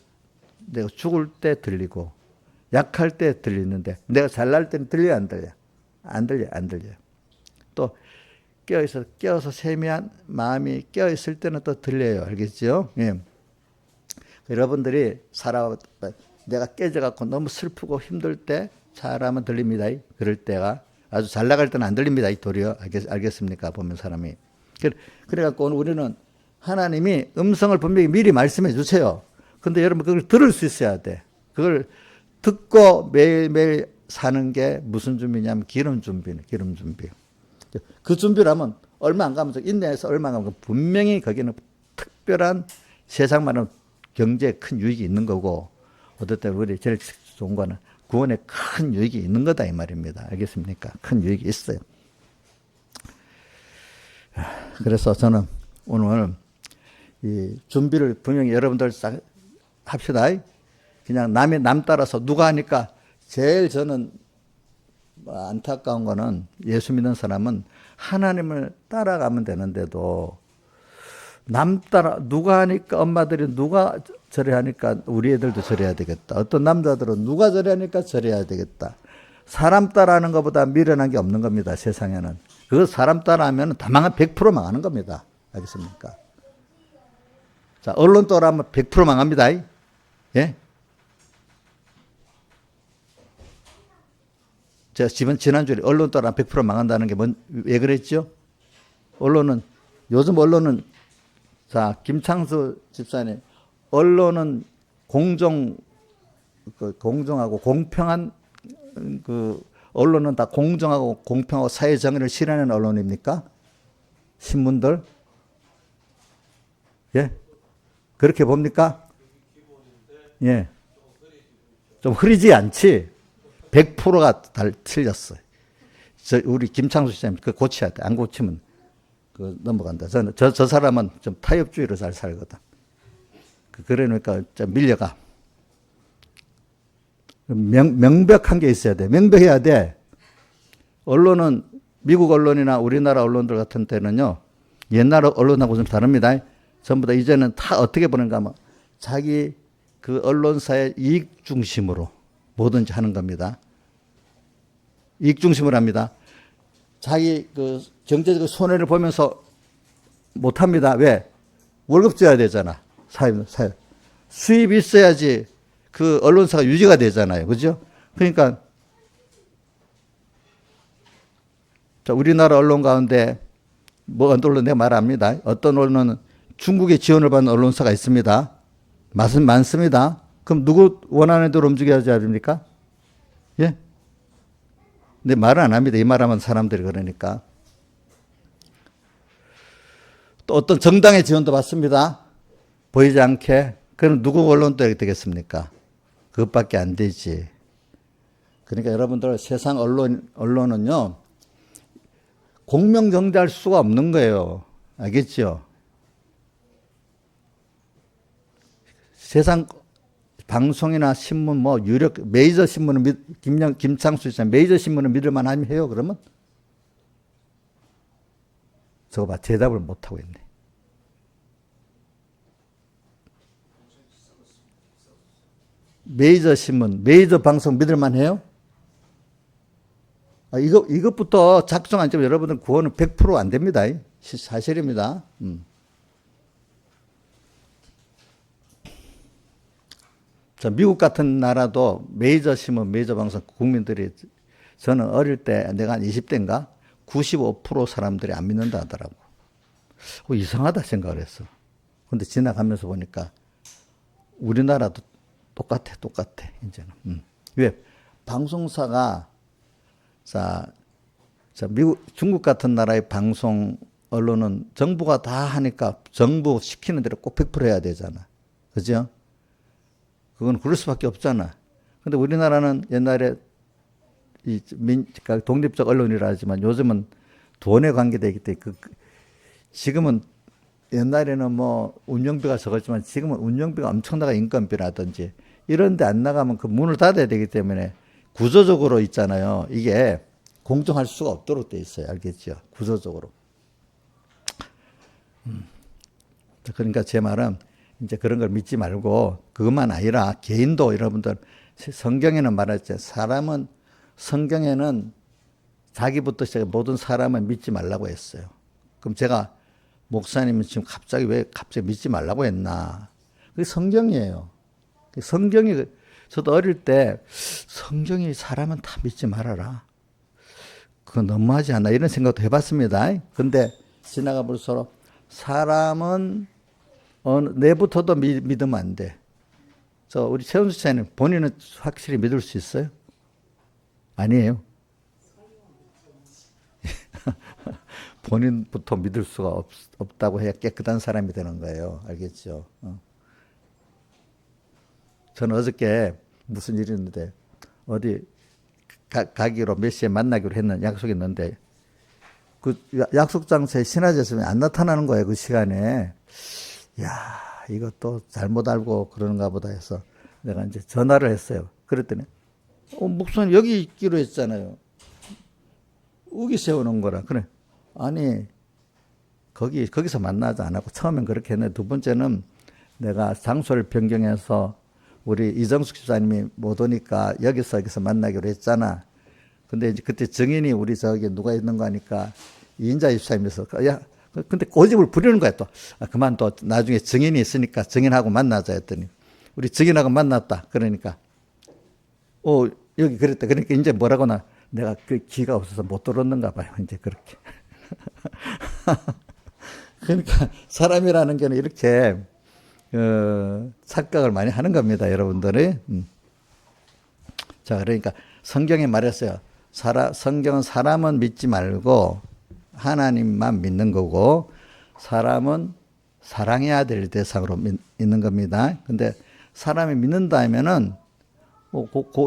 내가 죽을 때 들리고 약할 때 들리는데 내가 잘날 때는 들려요, 안 들려요? 안 들려요. 또 깨어서 세미한 마음이 깨어있을 때는 또 들려요. 알겠죠? 예. 여러분들이 내가 깨져갖고 너무 슬프고 힘들 때 잘하면 들립니다. 그럴 때가 아주 잘 나갈 때는 안 들립니다. 도리어. 알겠습니까? 보면 사람이. 그래갖고 오늘 우리는 하나님이 음성을 분명히 미리 말씀해 주세요. 근데 여러분 그걸 들을 수 있어야 돼. 그걸 듣고 매일매일 사는 게 무슨 준비냐면 기름 준비. 그 준비를 하면 얼마 안 가면 인내해서 얼마 안 가면 분명히 거기는 특별한 세상만은 경제에 큰 유익이 있는 거고 어쨌든 우리 제일 좋은 거는 구원에 큰 유익이 있는 거다 이 말입니다. 알겠습니까? 큰 유익이 있어요. 그래서 저는 오늘 이 준비를 분명히 여러분들 합시다. 그냥 남 따라서 누가 하니까 제일 저는 안타까운 거는 예수 믿는 사람은 하나님을 따라가면 되는데도 남 따라 누가 하니까 엄마들이 누가 저래 하니까 우리 애들도 저래야 되겠다. 어떤 남자들은 누가 저래 하니까 저래야 되겠다. 사람 따라하는 것보다 미련한 게 없는 겁니다. 세상에는. 그거 사람 따라하면 다 100% 망하는 겁니다. 알겠습니까? 자, 언론 따라하면 100% 망합니다. 예? 제가 지난주에 언론 따라 100% 망한다는 게 왜 그랬죠? 요즘 언론은, 자, 김창수 집사님, 언론은 공정하고 공평한, 언론은 다 공정하고 공평하고 사회정의를 실현하는 언론입니까? 신문들? 예? 그렇게 봅니까? 예. 좀 흐리지 않지? 100%가 틀렸어요. 우리 김창수 씨님 그 고쳐야 돼. 안 고치면 넘어간다. 저 사람은 좀 타협주의로 잘 살거든. 그러니까 좀 밀려가. 명백한 게 있어야 돼. 명백해야 돼. 언론은 미국 언론이나 우리나라 언론들 같은 때는요. 옛날 언론하고 좀 다릅니다. 전부 다 이제는 다 어떻게 보는가 하면 자기 그 언론사의 이익 중심으로 뭐든지 하는 겁니다. 이익 중심으로 합니다. 자기 그 경제적 손해를 보면서 못 합니다. 왜? 월급 줘야 되잖아. 사회. 수입이 있어야지 그 언론사가 유지가 되잖아요. 그죠? 그러니까, 자, 우리나라 언론 가운데, 뭐, 어떤 언론 내가 말합니다. 어떤 언론은 중국의 지원을 받는 언론사가 있습니다. 맛은 많습니다. 그럼 누구 원하는 대로 움직여야지 됩니까? 예? 근데 말은 안 합니다. 이 말하면 사람들이 그러니까. 또 어떤 정당의 지원도 받습니다. 보이지 않게. 그럼 누구 언론도 되겠습니까? 그것밖에 안 되지. 그러니까 여러분들 세상 언론은요, 공명정대할 수가 없는 거예요. 알겠죠? 세상 방송이나 신문, 뭐, 유력, 메이저 신문은, 김창수 있잖아요. 메이저 신문은 믿을만 하면 해요, 그러면? 저거 봐, 대답을 못하고 있네. 메이저 신문, 메이저 방송 믿을만 해요? 이것부터 작성 안 되면 여러분들 구원은 100% 안 됩니다. 사실입니다. 자, 미국 같은 나라도 메이저 신문, 메이저 방송 국민들이 저는 어릴 때 내가 한 20대인가 95% 사람들이 안 믿는다 하더라고. 이상하다 생각을 했어. 근데 지나가면서 보니까 우리나라도 똑같아. 이제는. 왜? 방송사가 자, 중국 같은 나라의 방송 언론은 정부가 다 하니까 정부 시키는 대로 꼭 100% 해야 되잖아. 그죠? 그건 그럴 수밖에 없잖아. 근데 우리나라는 옛날에 독립적 언론이라 하지만 요즘은 돈에 관계되기 때문에 지금은 옛날에는 뭐 운영비가 적었지만 지금은 운영비가 엄청나게 인건비라든지 이런 데 안 나가면 그 문을 닫아야 되기 때문에 구조적으로 있잖아요. 이게 공정할 수가 없도록 돼 있어요. 알겠죠? 구조적으로. 그러니까 제 말은 이제 그런 걸 믿지 말고 그것만 아니라 개인도 여러분들 성경에는 말했죠. 성경에는 자기부터 시작해 모든 사람을 믿지 말라고 했어요. 그럼 제가 목사님은 지금 왜 갑자기 믿지 말라고 했나? 그게 성경이에요. 성경이 저도 어릴 때 성경이 사람은 다 믿지 말아라. 그거 너무하지 않나 이런 생각도 해봤습니다. 근데 지나가 볼수록 사람은 내부터도 믿으면 안 돼. 우리 최은수 씨는 본인은 확실히 믿을 수 있어요? 아니에요. 본인부터 믿을 수가 없다고 해야 깨끗한 사람이 되는 거예요. 알겠죠? 저는 어저께 무슨 일이 있는데 어디 가기로 몇 시에 만나기로 했는 약속이 있는데 그 약속 장소에 신하재스님이 안 나타나는 거예요. 그 시간에. 야, 이것도 잘못 알고 그러는가 보다 해서 내가 이제 전화를 했어요. 그랬더니 목사님 여기 있기로 했잖아요. 여기 세워놓은 거라. 그래. 아니 거기서 만나지 않았고 처음엔 그렇게 했는데 두 번째는 내가 장소를 변경해서 우리 이정숙 집사님이 못 오니까 여기서 만나기로 했잖아. 근데 이제 그때 증인이 우리 저기 누가 있는 거 하니까 이인자 집사님에서 야 근데 고집을 부리는 거야 또. 그만 또 나중에 증인이 있으니까 증인하고 만나자 했더니 우리 증인하고 만났다. 그러니까 여기 그랬다. 그러니까 이제 뭐라고나 내가 그 기가 없어서 못 들었는가 봐요. 이제 그렇게. 그러니까 사람이라는 게는 이렇게 착각을 많이 하는 겁니다, 여러분들이. 자, 그러니까 성경에 말했어요. 성경은 사람은 믿지 말고 하나님만 믿는 거고 사람은 사랑해야 될 대상으로 있는 겁니다. 근데 사람이 믿는다 하면은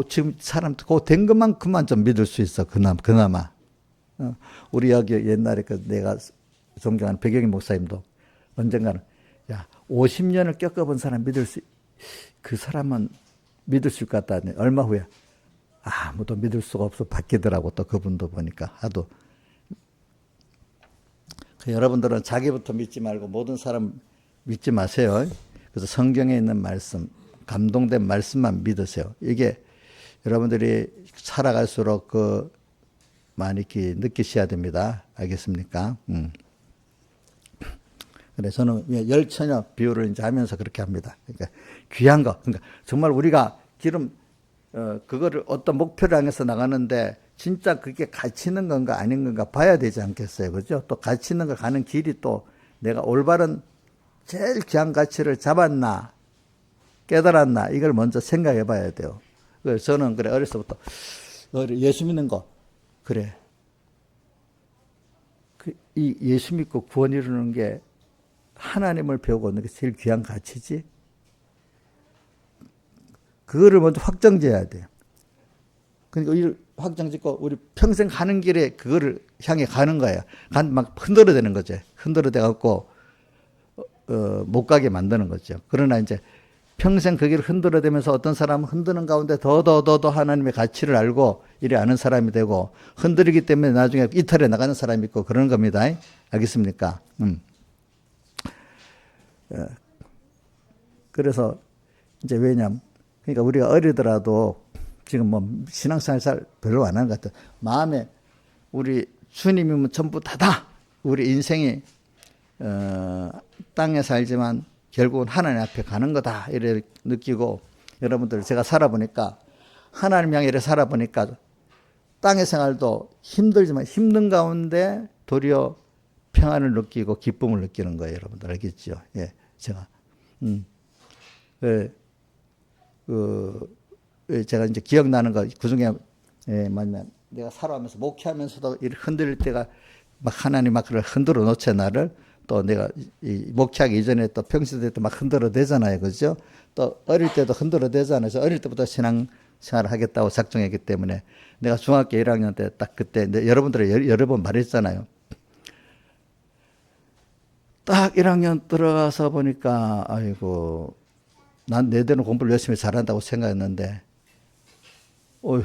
지금 사람 된 것만큼만 좀 믿을 수 있어. 그나마. 우리 여기 옛날에 내가 존경하는 백영희 목사님도 언젠가는 50년을 겪어본 사람 그 사람은 믿을 수 있을 것 같다. 얼마 후에 아무도 믿을 수가 없어 바뀌더라고. 또 그분도 보니까 하도. 여러분들은 자기부터 믿지 말고 모든 사람 믿지 마세요. 그래서 성경에 있는 말씀, 감동된 말씀만 믿으세요. 이게 여러분들이 살아갈수록 많이 이렇게 느끼셔야 됩니다. 알겠습니까? 그래, 저는 열처녀 비유를 이제 하면서 그렇게 합니다. 그러니까 귀한 거. 그러니까 정말 우리가 그거를 어떤 목표를 향해서 나가는데 진짜 그게 가치 있는 건가 아닌 건가 봐야 되지 않겠어요. 그죠? 또 가치 있는 거 가는 길이 또 내가 올바른 제일 귀한 가치를 잡았나, 깨달았나, 이걸 먼저 생각해 봐야 돼요. 그래서 저는 그래, 어렸을 때부터 예수 믿는 거, 그래. 이 예수 믿고 구원 이루는 게 하나님을 배우고 있는 게 제일 귀한 가치지. 그거를 먼저 확정지어야 돼요. 그러니까 이 확정짓고 우리 평생 가는 길에 그거를 향해 가는 거예요. 막 흔들어대는 거죠. 흔들어대 갖고 못 가게 만드는 거죠. 그러나 이제 평생 그 길을 흔들어대면서 어떤 사람은 흔드는 가운데 더 하나님의 가치를 알고 이래 아는 사람이 되고, 흔들리기 때문에 나중에 이탈해 나가는 사람이 있고 그러는 겁니다. 알겠습니까? 그래서 이제 왜냐면, 그러니까 우리가 어리더라도 지금 뭐 신앙생활 잘 별로 안 하는 것 같아요. 마음에 우리 주님이면 전부 다다. 우리 인생이 땅에 살지만 결국은 하나님 앞에 가는 거다 이래 느끼고, 여러분들 제가 살아보니까 하나님 향해 이래 살아보니까 땅의 생활도 힘들지만 힘든 가운데 도리어 평안을 느끼고 기쁨을 느끼는 거예요. 여러분들 알겠죠? 예, 제가 제가 이제 기억나는 거 그중에 뭐냐면, 내가 살아가면서 목회하면서도 이렇게 흔들릴 때가 막 하나님 막 그걸 흔들어 놓지 나를. 또 내가 목회하기 이전에 또 평시대 때 막 흔들어 대잖아요. 그죠? 또 어릴 때도 흔들어 대잖아요. 그래서 어릴 때부터 신앙생활을 하겠다고 작정했기 때문에 내가 중학교 1학년 때 딱 그때 여러분들이 여러 번 말했잖아요. 딱 1학년 들어가서 보니까 아이고, 난 내대로 공부를 열심히 잘한다고 생각했는데 어휴,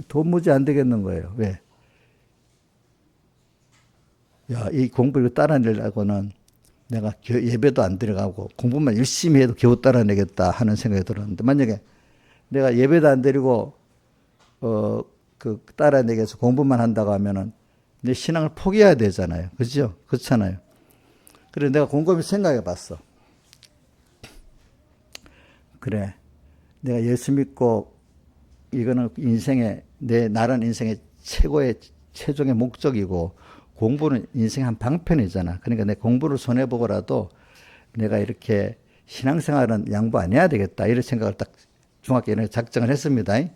도무지 안 되겠는 거예요. 왜? 야, 이 공부 이거 따라내려고는 내가 예배도 안 들어가고 공부만 열심히 해도 겨우 따라내겠다 하는 생각이 들었는데, 만약에 내가 예배도 안 드리고 따라내기 위해서 공부만 한다고 하면은 내 신앙을 포기해야 되잖아요. 그죠? 그렇잖아요. 그래서 내가 곰곰이 생각해 봤어. 그래, 내가 예수 믿고 이거는 나란 인생의 최종의 목적이고, 공부는 인생 한 방편이잖아. 그러니까 내 공부를 손해보고라도 내가 이렇게 신앙생활은 양보 안 해야 되겠다, 이런 생각을 딱 중학교 1학년 작정을 했습니다. 예,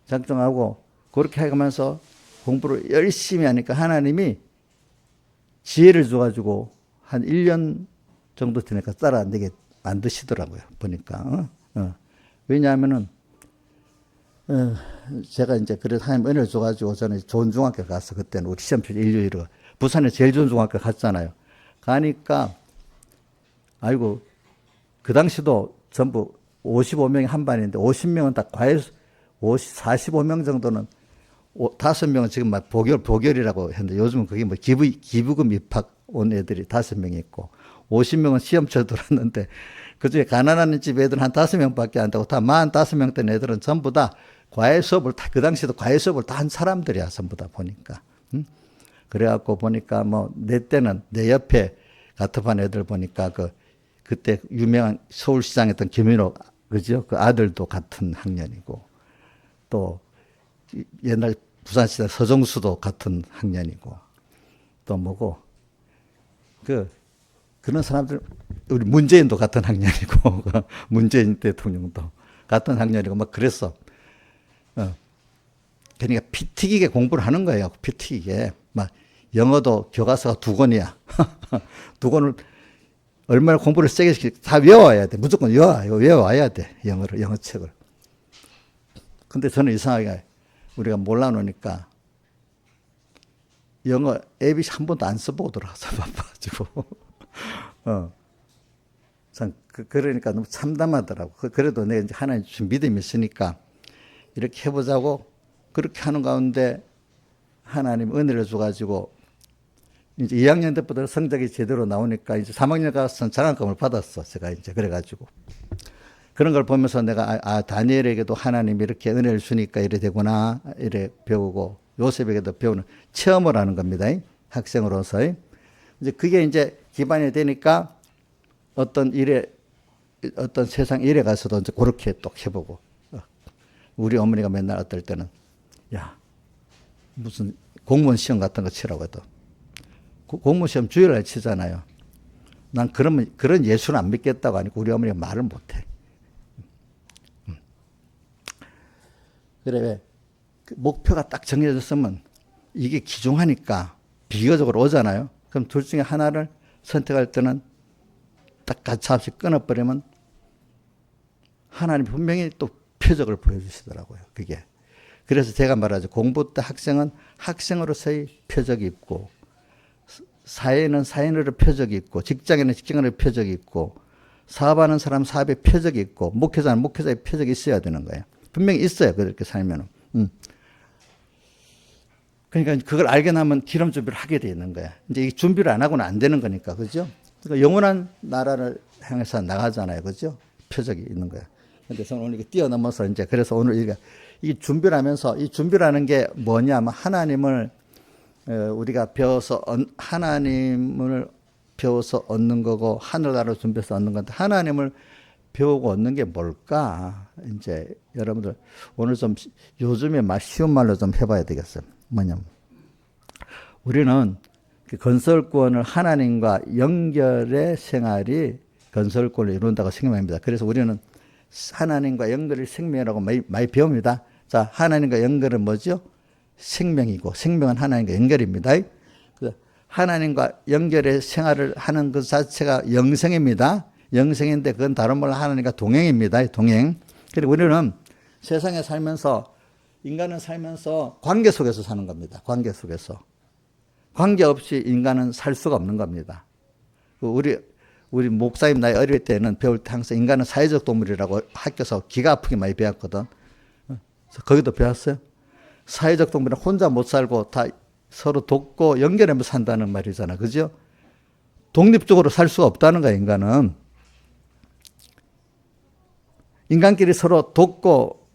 작정하고 그렇게 하면서 공부를 열심히 하니까 하나님이 지혜를 줘가지고 한 1년 정도 되니까 따라 안 되게 만드시더라고요. 보니까. 왜냐하면은 제가 이제 그래도 하나님 은혜를 줘가지고 저는 좋은 중학교 가서, 그때는 우리 시험표 1, 부산에 제일 좋은 중학교 갔잖아요. 가니까 아이고, 그 당시도 전부 55명이 한 반인데 50명은 다 45명 정도는 5명은 지금 막 보결이라고 했는데, 요즘은 그게 뭐 기부금 입학 온 애들이 5명이 있고 50명은 시험쳐 들었는데, 그중에 가난한 집 애들 한 5명밖에 안 되고 다 45명 된 애들은 전부 다 그 당시에도 과외 수업을 다 한 사람들이야, 전부 다 보니까. 그래갖고 보니까 내 때는 내 옆에 같은 반 애들 보니까 그때 유명한 서울시장 했던 김인호, 그죠? 그 아들도 같은 학년이고, 또 옛날 부산시장 서정수도 같은 학년이고, 또 뭐고, 그런 사람들, 우리 문재인도 같은 학년이고, 문재인 대통령도 같은 학년이고, 막 그랬어. 그러니까 피 튀기게 공부를 하는 거예요. 피 튀기게. 막 영어도 교과서가 2권이야. 2권을 얼마나 공부를 세게 시키지? 다 외워야 돼. 무조건 외워야 돼. 영어책을. 근데 저는 이상하게 우리가 몰라놓으니까 영어 ABC 한 번도 안 써보고 들어가서 바빠가지고. 참, 그러니까 너무 참담하더라고. 그래도 내가 이제 하나님 주신 믿음이 있으니까 이렇게 해보자고 그렇게 하는 가운데 하나님 은혜를 줘가지고 이제 2학년 때부터 성적이 제대로 나오니까 이제 3학년 가서 장학금을 받았어. 제가 이제 그래가지고. 그런 걸 보면서 내가 다니엘에게도 하나님이 이렇게 은혜를 주니까 이래 되구나. 이래 배우고 요셉에게도 배우는 체험을 하는 겁니다. 학생으로서. 이제 그게 이제 기반이 되니까 어떤 세상 일에 가서도 이제 그렇게 또 해보고. 우리 어머니가 맨날 어떨 때는 야, 무슨 공무원 시험 같은 거 치라고 해도 공무원 시험 주일날 치잖아요. 난 그런 예수는 안 믿겠다고 하니까 우리 어머니가 말을 못해. 그래, 왜? 목표가 딱 정해졌으면 이게 기중하니까 비교적으로 오잖아요. 그럼 둘 중에 하나를 선택할 때는 딱 가차없이 끊어버리면 하나님 분명히 또 표적을 보여주시더라고요. 그게. 그래서 제가 말하죠. 공부 때 학생은 학생으로서의 표적이 있고, 사회는 사회인으로 표적이 있고, 직장인은 직장인으로 표적이 있고, 사업하는 사람 사업의 표적이 있고, 목회자는 목회자의 표적이 있어야 되는 거예요. 분명히 있어요. 그렇게 살면은. 그러니까 그걸 알게 나면 기름 준비를 하게 돼 있는 거야. 이제 이 준비를 안 하고는 안 되는 거니까. 그죠? 그러니까 영원한 나라를 향해서 나가잖아요. 그죠? 표적이 있는 거야. 근데 저는 오늘 이게 뛰어넘어서 이제 그래서 오늘 이 준비를 하면서 이 준비라는 게 뭐냐면 하나님을 우리가 배워서 하나님을 배워서 얻는 거고 하늘나라를 준비해서 얻는 건데 하나님을 배우고 얻는 게 뭘까? 이제 여러분들 오늘 좀 요즘에 쉬운 말로 좀 해봐야 되겠어요. 뭐냐면 우리는 그 건설권을 하나님과 연결의 생활이 건설권을 이룬다고 생각합니다. 그래서 우리는 하나님과 연결의 생명이라고 많이 배웁니다. 자, 하나님과 연결은 뭐죠? 생명이고 생명은 하나님과 연결입니다. 하나님과 연결의 생활을 하는 그 자체가 영생입니다. 영생인데 그건 다른 말로 하나님과 동행입니다. 동행. 그리고 우리는 세상에 살면서 인간은 살면서 관계 속에서 사는 겁니다. 관계 속에서. 관계 없이 인간은 살 수가 없는 겁니다. 우리 목사님 나이 어릴 때는 배울 때 항상 인간은 사회적 동물이라고 학교에서 기가 아프게 많이 배웠거든. 거기도 배웠어요. 사회적 동물은 혼자 못 살고 다 서로 돕고 연결하면서 산다는 말이잖아. 그죠? 독립적으로 살 수가 없다는 거야, 인간은. 인간끼리 서로 돕고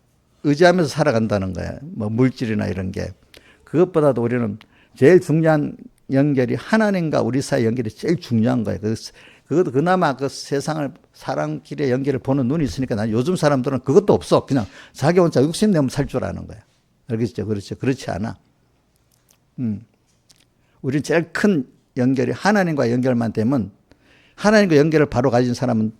의지하면서 살아간다는 거야. 뭐 물질이나 이런 게. 그것보다도 우리는 제일 중요한 연결이 하나님과 우리 사이 연결이 제일 중요한 거예요. 그것도 그나마 그 세상을 사람끼리의 연결을 보는 눈이 있으니까 난 요즘 사람들은 그것도 없어. 그냥 자기 혼자 욕심 내면 살 줄 아는 거야. 알겠죠? 그렇죠? 그렇지 않아. 우리 제일 큰 연결이 하나님과 연결만 되면 하나님과 연결을 바로 가진 사람은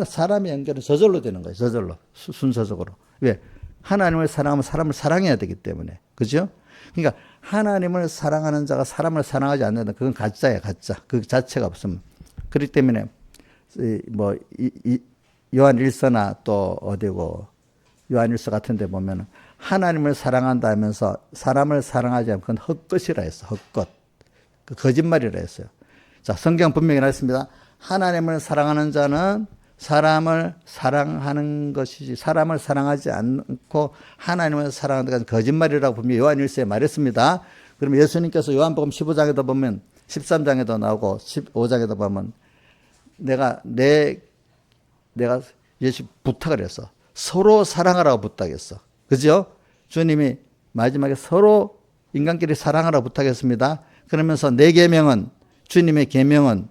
사람의 연결은 저절로 되는 거예요. 저절로. 순서적으로. 왜? 하나님을 사랑하면 사람을 사랑해야 되기 때문에. 그죠? 그러니까 하나님을 사랑하는 자가 사람을 사랑하지 않는다. 그건 가짜야, 가짜. 그 자체가 없으면. 그렇기 때문에 요한 1서나 또 어디고 요한 1서 같은 데 보면 하나님을 사랑한다 하면서 사람을 사랑하지 않으면 그건 헛것이라 했어. 헛것. 그 거짓말이라 했어요. 자, 성경 분명히 나왔습니다. 하나님을 사랑하는 자는 사람을 사랑하는 것이지 사람을 사랑하지 않고 하나님을 사랑하는 것은 거짓말이라고 분명히 요한 1서에 말했습니다. 그럼 예수님께서 요한복음 15장에도 보면 13장에도 나오고 15장에도 보면 내가 예수 부탁을 했어. 서로 사랑하라고 부탁했어. 그죠? 주님이 마지막에 서로 인간끼리 사랑하라고 부탁했습니다. 그러면서 내 계명은 주님의 계명은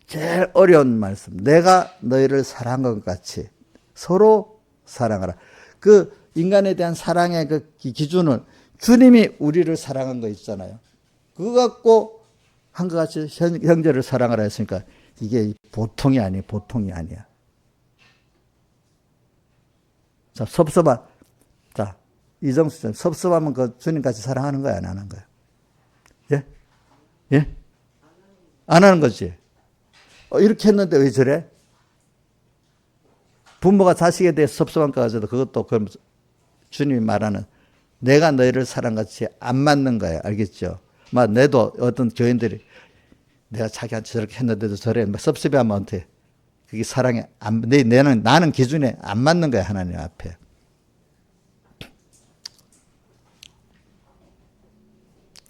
제일 어려운 말씀. 내가 너희를 사랑한 것 같이 서로 사랑하라. 그 인간에 대한 사랑의 그 기준을 주님이 우리를 사랑한 거 있잖아요. 그거 갖고 한 것 같이 형제를 사랑하라 했으니까 이게 보통이 아니야. 자, 자, 이정수 씨, 섭섭하면 그 주님 같이 사랑하는 거야, 안 하는 거야? 예? 예? 안 하는 거지. 이렇게 했는데 왜 저래? 부모가 자식에 대해서 섭섭한 거 가지고 그것도 그럼 주님이 말하는 내가 너희를 사랑같이 안 맞는 거야. 알겠죠? 내도 어떤 교인들이 내가 자기한테 저렇게 했는데도 저래 섭섭해하면 어때? 그게 사랑에 나는 기준에 안 맞는 거야, 하나님 앞에.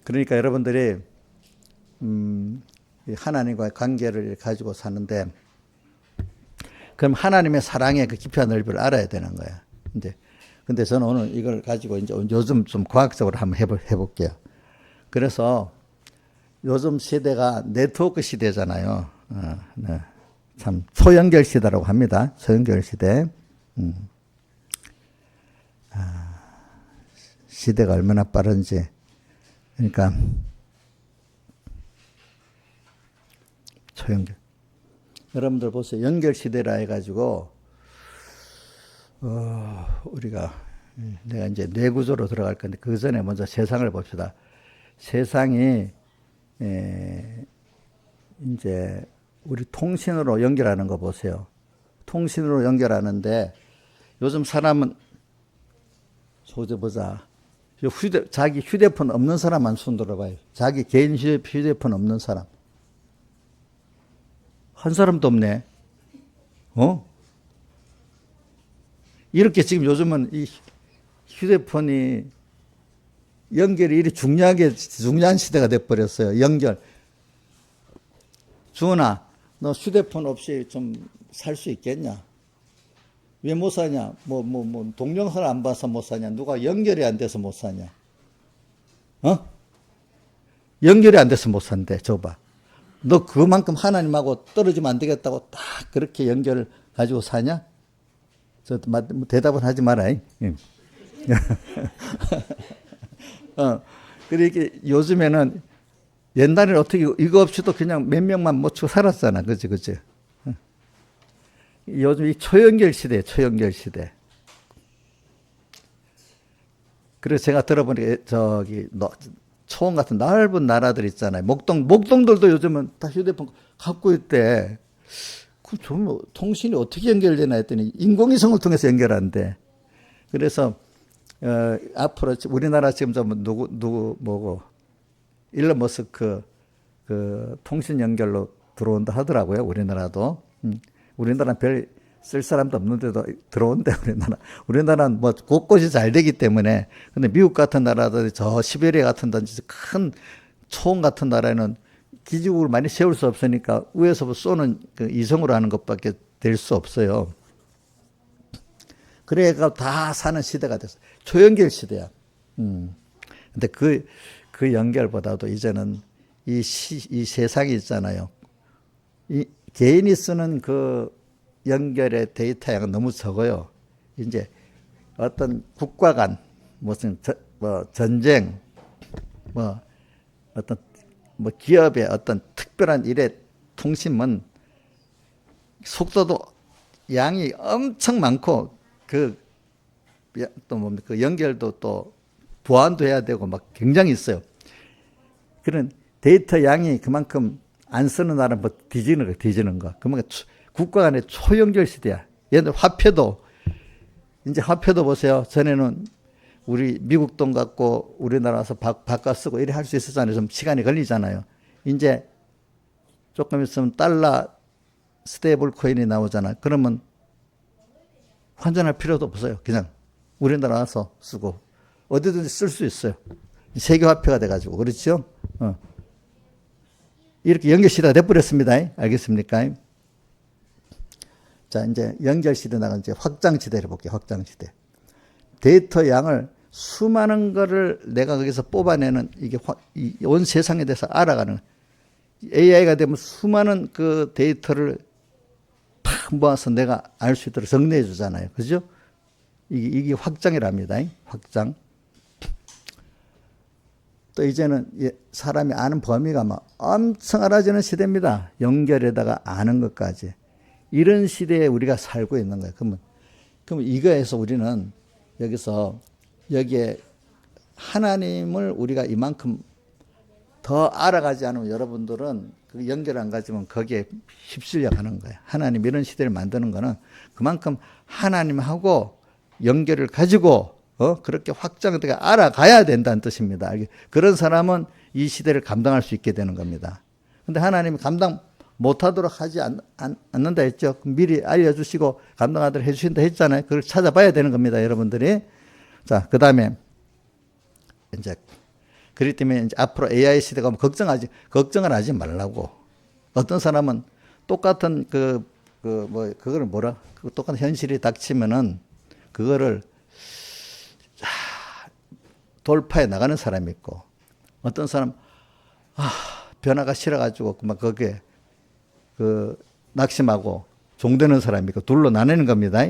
그러니까 여러분들이 이 하나님과의 관계를 가지고 사는데, 그럼 하나님의 사랑의 그 깊이와 넓이를 알아야 되는 거야. 근데 저는 오늘 이걸 가지고 이제 요즘 좀 과학적으로 한번 해볼게요. 그래서 요즘 시대가 네트워크 시대잖아요. 네. 참 초연결 시대라고 합니다. 초연결 시대. 시대가 얼마나 빠른지. 그러니까 초연결. 여러분들 보세요. 연결 시대라 해가지고 우리가 내가 이제 뇌구조로 들어갈 건데 그 전에 먼저 세상을 봅시다. 세상이 이제 우리 통신으로 연결하는 거 보세요. 통신으로 연결하는데 요즘 사람은 소재 보자. 자기 휴대폰 없는 사람만 손 들어봐요. 자기 개인 휴대폰 없는 사람. 한 사람도 없네. 이렇게 지금 요즘은 이 휴대폰이 연결이 이리 중요한 시대가 돼버렸어요. 연결. 주은아, 너 휴대폰 없이 좀 살 수 있겠냐? 왜 못 사냐? 동영상을 안 봐서 못 사냐? 누가 연결이 안 돼서 못 사냐? 연결이 안 돼서 못 산대. 줘봐. 너 그만큼 하나님하고 떨어지면 안 되겠다고 딱 그렇게 연결을 가지고 사냐? 대답은 하지 마라. 그러니까 요즘에는 옛날에는 어떻게 이거 없이도 그냥 몇 명만 못 치고 살았잖아. 그치? 요즘 이 초연결 시대에 초연결 시대. 그래서 제가 들어보니까 초원 같은 넓은 나라들 있잖아요. 목동들도 요즘은 다 휴대폰 갖고 있대. 좀 통신이 어떻게 연결되나 했더니 인공위성을 통해서 연결한대. 그래서 앞으로 우리나라 지금 뭐고 일론 머스크 그 통신 연결로 들어온다 하더라고요. 우리나라도. 우리나라는 별 쓸 사람도 없는데도 들어온대. 우리나라는 뭐 곳곳이 잘 되기 때문에. 근데 미국 같은 나라들이 저 시베리아 같은 큰 초원 같은 나라에는 기지국을 많이 세울 수 없으니까 위에서 쏘는 그 이성으로 하는 것밖에 될 수 없어요. 그래가 다 사는 시대가 됐어요. 초연결 시대야. 근데 그 연결보다도 이제는 이 세상이 있잖아요. 이 개인이 쓰는 그 연결의 데이터 양은 너무 적어요. 이제 어떤 국가 간 무슨 전쟁 어떤 기업의 어떤 특별한 일의 통신은 속도도 양이 엄청 많고 그 연결도 또 보안도 해야 되고 막 굉장히 있어요. 그런 데이터 양이 그만큼 안 쓰는 나라는 뭐 뒤지는 거. 그러니까 국가 간의 초연결 시대야. 옛날 화폐도 보세요. 전에는 우리 미국 돈 갖고 우리나라 와서 바꿔 쓰고 이래 할 수 있었잖아요. 좀 시간이 걸리잖아요. 이제 조금 있으면 달러 스테이블 코인이 나오잖아. 그러면 환전할 필요도 없어요. 그냥 우리나라 와서 쓰고 어디든지 쓸 수 있어요. 세계 화폐가 돼가지고. 그렇죠? 이렇게 연결 시대가 돼버렸습니다. 알겠습니까? 자, 이제 연결 시대 나가 이제 확장 시대를 볼게요. 확장 시대. 데이터 양을 수많은 거를 내가 거기서 뽑아내는 이게 온 세상에 대해서 알아가는 AI가 되면 수많은 그 데이터를 팍 모아서 내가 알 수 있도록 정리해 주잖아요. 그죠? 이게 확장이랍니다. 확장. 또 이제는 사람이 아는 범위가 막 엄청 알아지는 시대입니다. 연결에다가 아는 것까지. 이런 시대에 우리가 살고 있는 거예요. 그러면 이거에서 우리는 여기에 하나님을 우리가 이만큼 더 알아가지 않으면 여러분들은 그 연결 안 가지면 거기에 휩쓸려 가는 거예요. 하나님 이런 시대를 만드는 거는 그만큼 하나님하고 연결을 가지고 그렇게 확장되게 알아가야 된다는 뜻입니다. 그런 사람은 이 시대를 감당할 수 있게 되는 겁니다. 근데 하나님이 감당 못하도록 하지 않는다 했죠. 미리 알려주시고 감당하도록 해주신다 했잖아요. 그걸 찾아봐야 되는 겁니다, 여러분들이. 자, 그 다음에 이제 그렇기 때문에 이제 앞으로 AI 시대가 오면 걱정을 하지 말라고. 어떤 사람은 똑같은 그거를 똑같은 현실이 닥치면은 그거를 돌파해 나가는 사람이 있고, 어떤 사람, 변화가 싫어가지고 막 거기에 낙심하고 종되는 사람이 있고, 둘로 나뉘는 겁니다.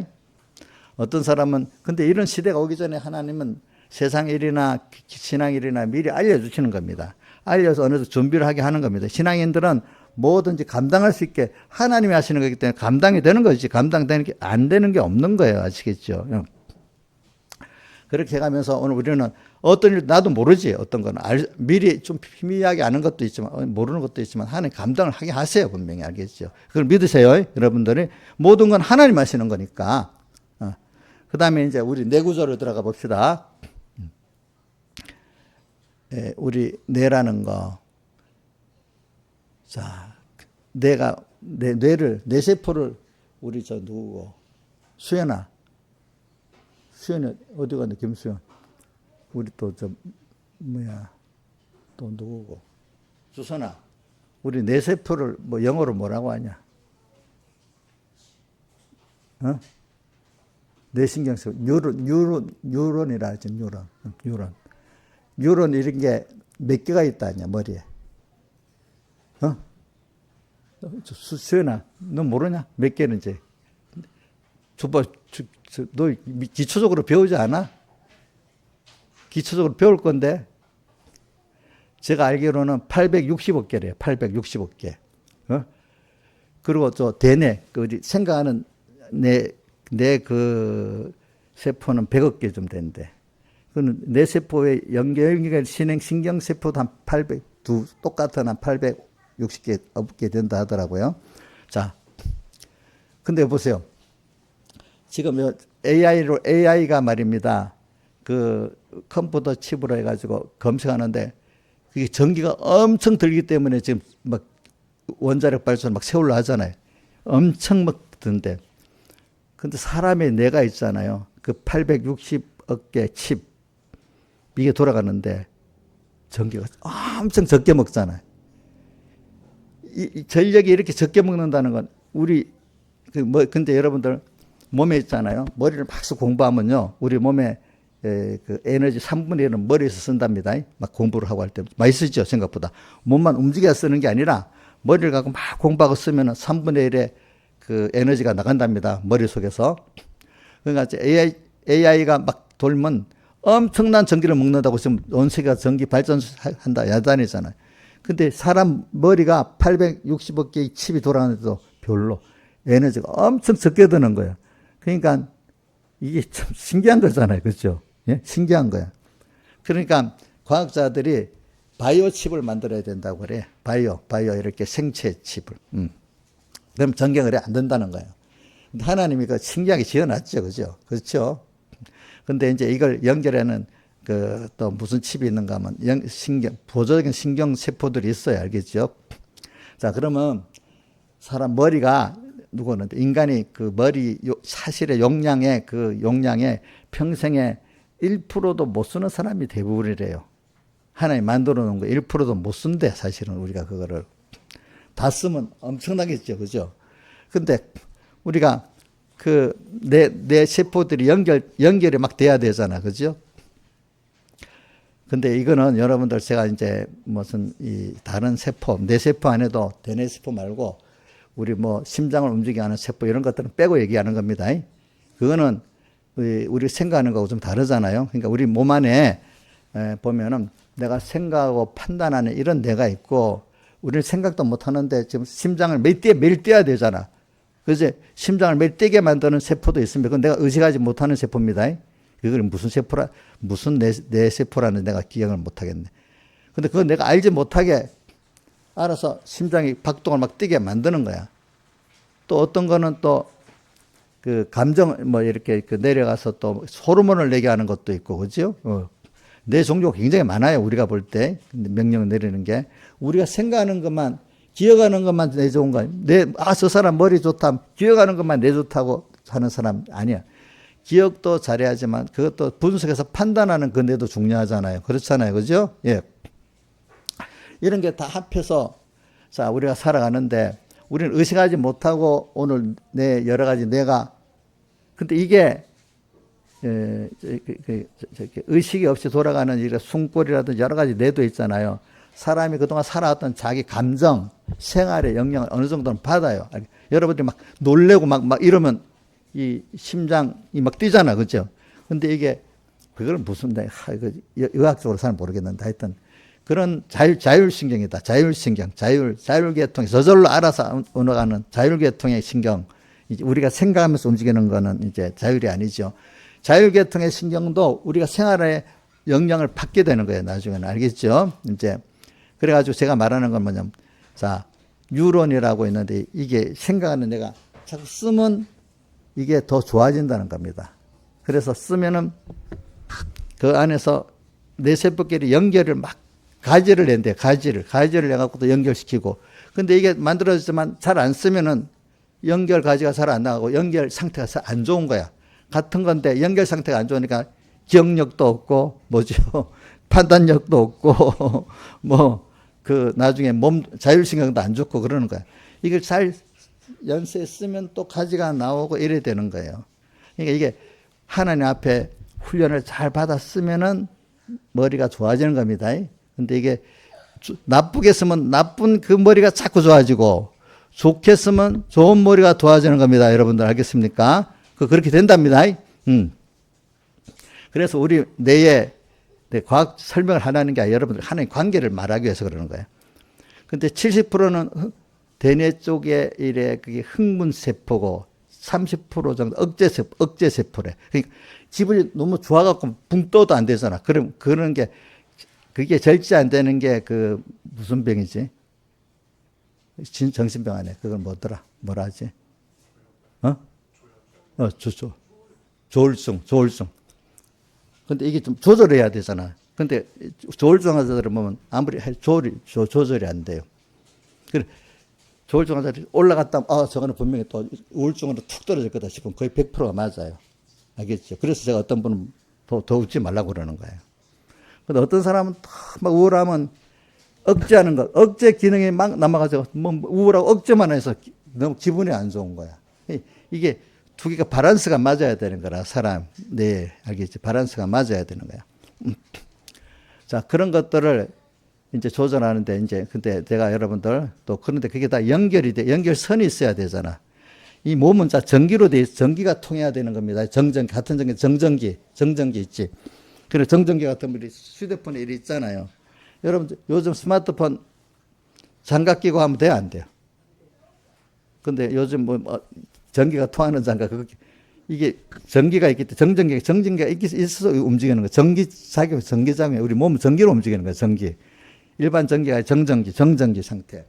어떤 사람은, 근데 이런 시대가 오기 전에 하나님은 세상 일이나 신앙 일이나 미리 알려주시는 겁니다. 알려서 어느 정도 준비를 하게 하는 겁니다. 신앙인들은 뭐든지 감당할 수 있게 하나님이 하시는 거기 때문에 감당이 되는 거지, 감당되는 게 안 되는 게 없는 거예요. 아시겠죠? 그렇게 해가면서 오늘 우리는 어떤 일, 나도 모르지. 어떤 건 미리 좀 희미하게 아는 것도 있지만, 모르는 것도 있지만, 하나님 감당을 하게 하세요. 분명히. 알겠죠? 그걸 믿으세요. 여러분들이. 모든 건 하나님 하시는 거니까. 그 다음에 이제 우리 뇌구조로 들어가 봅시다. 우리 뇌라는 거. 자, 뇌세포를 우리 누구고? 수연아 어디 갔나? 김수연. 우리 또 또 누구고? 주선아. 우리 뇌세포를 뭐 영어로 뭐라고 하냐? 뇌신경세포. 뉴런이라 하죠. 뉴런 이런 게 몇 개가 있다 하냐, 머리에. 수연아, 너 모르냐? 몇 개는지. 너 기초적으로 배우지 않아? 기초적으로 배울 건데, 제가 알기로는 865개래요. 865개. 그리고 저 대뇌, 우리 생각하는 내 세포는 100억 개 좀 된대. 그는 내 세포의 연결 신경세포도 한 똑같은 한 860개 없게 된다 하더라고요. 자, 근데 보세요. 지금 AI가 말입니다. 그 컴퓨터 칩으로 해가지고 검색하는데 그게 전기가 엄청 들기 때문에 지금 막 원자력 발전을 막 세우려 하잖아요. 엄청 막 드는데. 근데 사람의 뇌가 있잖아요. 그 860억 개 칩. 이게 돌아가는데 전기가 엄청 적게 먹잖아요. 이 전력이 이렇게 적게 먹는다는 건 근데 여러분들 몸에 있잖아요. 머리를 막 공부하면요. 우리 몸에 그 에너지 3분의 1은 머리에서 쓴답니다. 막 공부를 하고 할 때. 많이 쓰죠, 생각보다. 몸만 움직여 쓰는 게 아니라 머리를 갖고 막 공부하고 쓰면은 3분의 1의 그 에너지가 나간답니다. 머릿속에서. 그러니까 AI가 막 돌면 엄청난 전기를 먹는다고 지금 온 세계가 전기 발전한다 야단이잖아요. 근데 사람 머리가 860억 개의 칩이 돌아가는데도 별로 에너지가 엄청 적게 드는 거예요. 그러니까 이게 참 신기한 거잖아요. 그렇죠? 예? 신기한 거야. 그러니까 과학자들이 바이오 칩을 만들어야 된다고 그래. 바이오 이렇게 생체 칩을. 그럼 전기가 그래 안 된다는 거예요. 근데 하나님이 그 신기하게 지어놨죠. 그죠? 그렇죠? 근데 이제 이걸 연결하는 또 무슨 칩이 있는가 하면 보조적인 신경세포들이 있어요. 알겠죠? 자, 그러면 사람 머리가 누구는 인간이 그 머리 사실의 용량의 평생에 1%도 못 쓰는 사람이 대부분이래요. 하나님 만들어 놓은 거 1%도 못 쓴대. 사실은 우리가 그거를 다 쓰면 엄청나겠죠. 그죠? 근데 우리가 내 세포들이 연결이 막 돼야 되잖아. 그죠? 근데 이거는 여러분들 제가 이제 무슨 다른 세포, 내 세포 안에도 대뇌 세포 말고 우리 심장을 움직이게 하는 세포 이런 것들은 빼고 얘기하는 겁니다. 그거는 우리 생각하는 거하고 좀 다르잖아요. 그러니까 우리 몸 안에 보면은 내가 생각하고 판단하는 이런 뇌가 있고 우리는 생각도 못 하는데 지금 심장을 매일 뛰어야 되잖아. 그래서 심장을 매일 뛰게 만드는 세포도 있습니다. 그건 내가 의식하지 못하는 세포입니다. 그걸 무슨 내 세포라는 내가 기억을 못 하겠네. 근데 그건 내가 알지 못하게 알아서 심장이 박동을 막 뛰게 만드는 거야. 또 어떤 거는 또 그 감정 이렇게 내려가서 또 호르몬을 내게 하는 것도 있고, 그죠? 뇌 종류가 굉장히 많아요. 우리가 볼 때 명령을 내리는 게 우리가 생각하는 것만 기억하는 것만 내 좋은 거야. 저 사람 머리 좋다. 기억하는 것만 내 좋다고 하는 사람 아니야. 기억도 잘해야지만 그것도 분석해서 판단하는 그 뇌도 중요하잖아요. 그렇잖아요. 그죠? 예. 이런 게 다 합해서 자, 우리가 살아가는데 우리는 의식하지 못하고 오늘 내 여러 가지 뇌가 근데 이게 의식이 없이 돌아가는 이런 숨골이라든지 여러 가지 뇌도 있잖아요. 사람이 그동안 살아왔던 자기 감정, 생활의 영향을 어느 정도는 받아요. 여러분들이 막 놀래고 막 이러면 이 심장이 막 뛰잖아. 그죠? 근데 이게, 그걸 무슨, 의학적으로 잘 모르겠는데 하여튼 그런 자율신경이다. 자율신경, 자율계통이 저절로 알아서 운행하는 자율계통의 신경. 이제 우리가 생각하면서 움직이는 거는 이제 자율이 아니죠. 자율계통의 신경도 우리가 생활에 영향을 받게 되는 거예요. 나중에는. 알겠죠? 이제. 그래가지고 제가 말하는 건 뭐냐면, 자, 뉴런이라고 있는데 이게 생각하는 내가 자꾸 쓰면 이게 더 좋아진다는 겁니다. 그래서 쓰면은 그 안에서 뇌세포끼리 연결을 막 가지를 낸대요. 가지를 내갖고 또 연결시키고. 근데 이게 만들어졌지만 잘 안 쓰면은 연결 가지가 잘 안 나가고 연결 상태가 안 좋은 거야. 같은 건데 연결 상태가 안 좋으니까 기억력도 없고 뭐죠? 판단력도 없고 나중에 자율신경도 안 좋고 그러는 거야. 이걸 잘 연세에 쓰면 또 가지가 나오고 이래야 되는 거예요. 그러니까 이게 하나님 앞에 훈련을 잘 받아 쓰면은 머리가 좋아지는 겁니다. 근데 이게 나쁘게 쓰면 나쁜 그 머리가 자꾸 좋아지고 좋게 쓰면 좋은 머리가 좋아지는 겁니다. 여러분들 알겠습니까? 그렇게 된답니다. 그래서 우리 뇌에 과학 설명을 하라는 게 아니라 여러분들 하나의 관계를 말하기 위해서 그러는 거예요. 근데 70%는 대뇌 쪽에 그게 흥분세포고 30% 정도 억제세포래. 그러니까 기분이 너무 좋아갖고 붕 떠도 안 되잖아. 그럼 그게 절제 안 되는 게 무슨 병이지? 정신병 아니야. 그걸 뭐라 하지? 조울증. 근데 이게 좀 조절해야 되잖아. 근데 조울증 환자들은 보면 아무리 조절이 안 돼요. 그래, 조울증 환자들이 올라갔다, 저거는 분명히 또 우울증으로 툭 떨어질 거다 싶으면 거의 100%가 맞아요. 알겠죠? 그래서 제가 어떤 분은 더 웃지 말라고 그러는 거예요. 근데 어떤 사람은 막 우울하면 억제하는 것, 억제 기능이 막 남아가지고 우울하고 억제만 해서 너무 기분이 안 좋은 거야. 이게 두 개가 밸런스가 맞아야 되는 거라, 사람. 네, 알겠지. 밸런스가 맞아야 되는 거야. 자, 그런 것들을 이제 조절하는데, 근데 제가 여러분들, 그런데 그게 다 연결선이 있어야 되잖아. 이 몸은 전기로 전기가 통해야 되는 겁니다. 같은 정전기 있지. 그리고 정전기 같은 분이 휴대폰에 이리 있잖아요. 여러분들, 요즘 스마트폰 장갑 끼고 하면 돼요, 안 돼요? 근데 요즘 전기가 통하는 장갑, 이게 전기가 있기 때문에 정전기가 있어서 움직이는 거예요. 전기작용이 우리 몸은 전기로 움직이는 거예요. 전기. 일반 전기가 정전기 상태.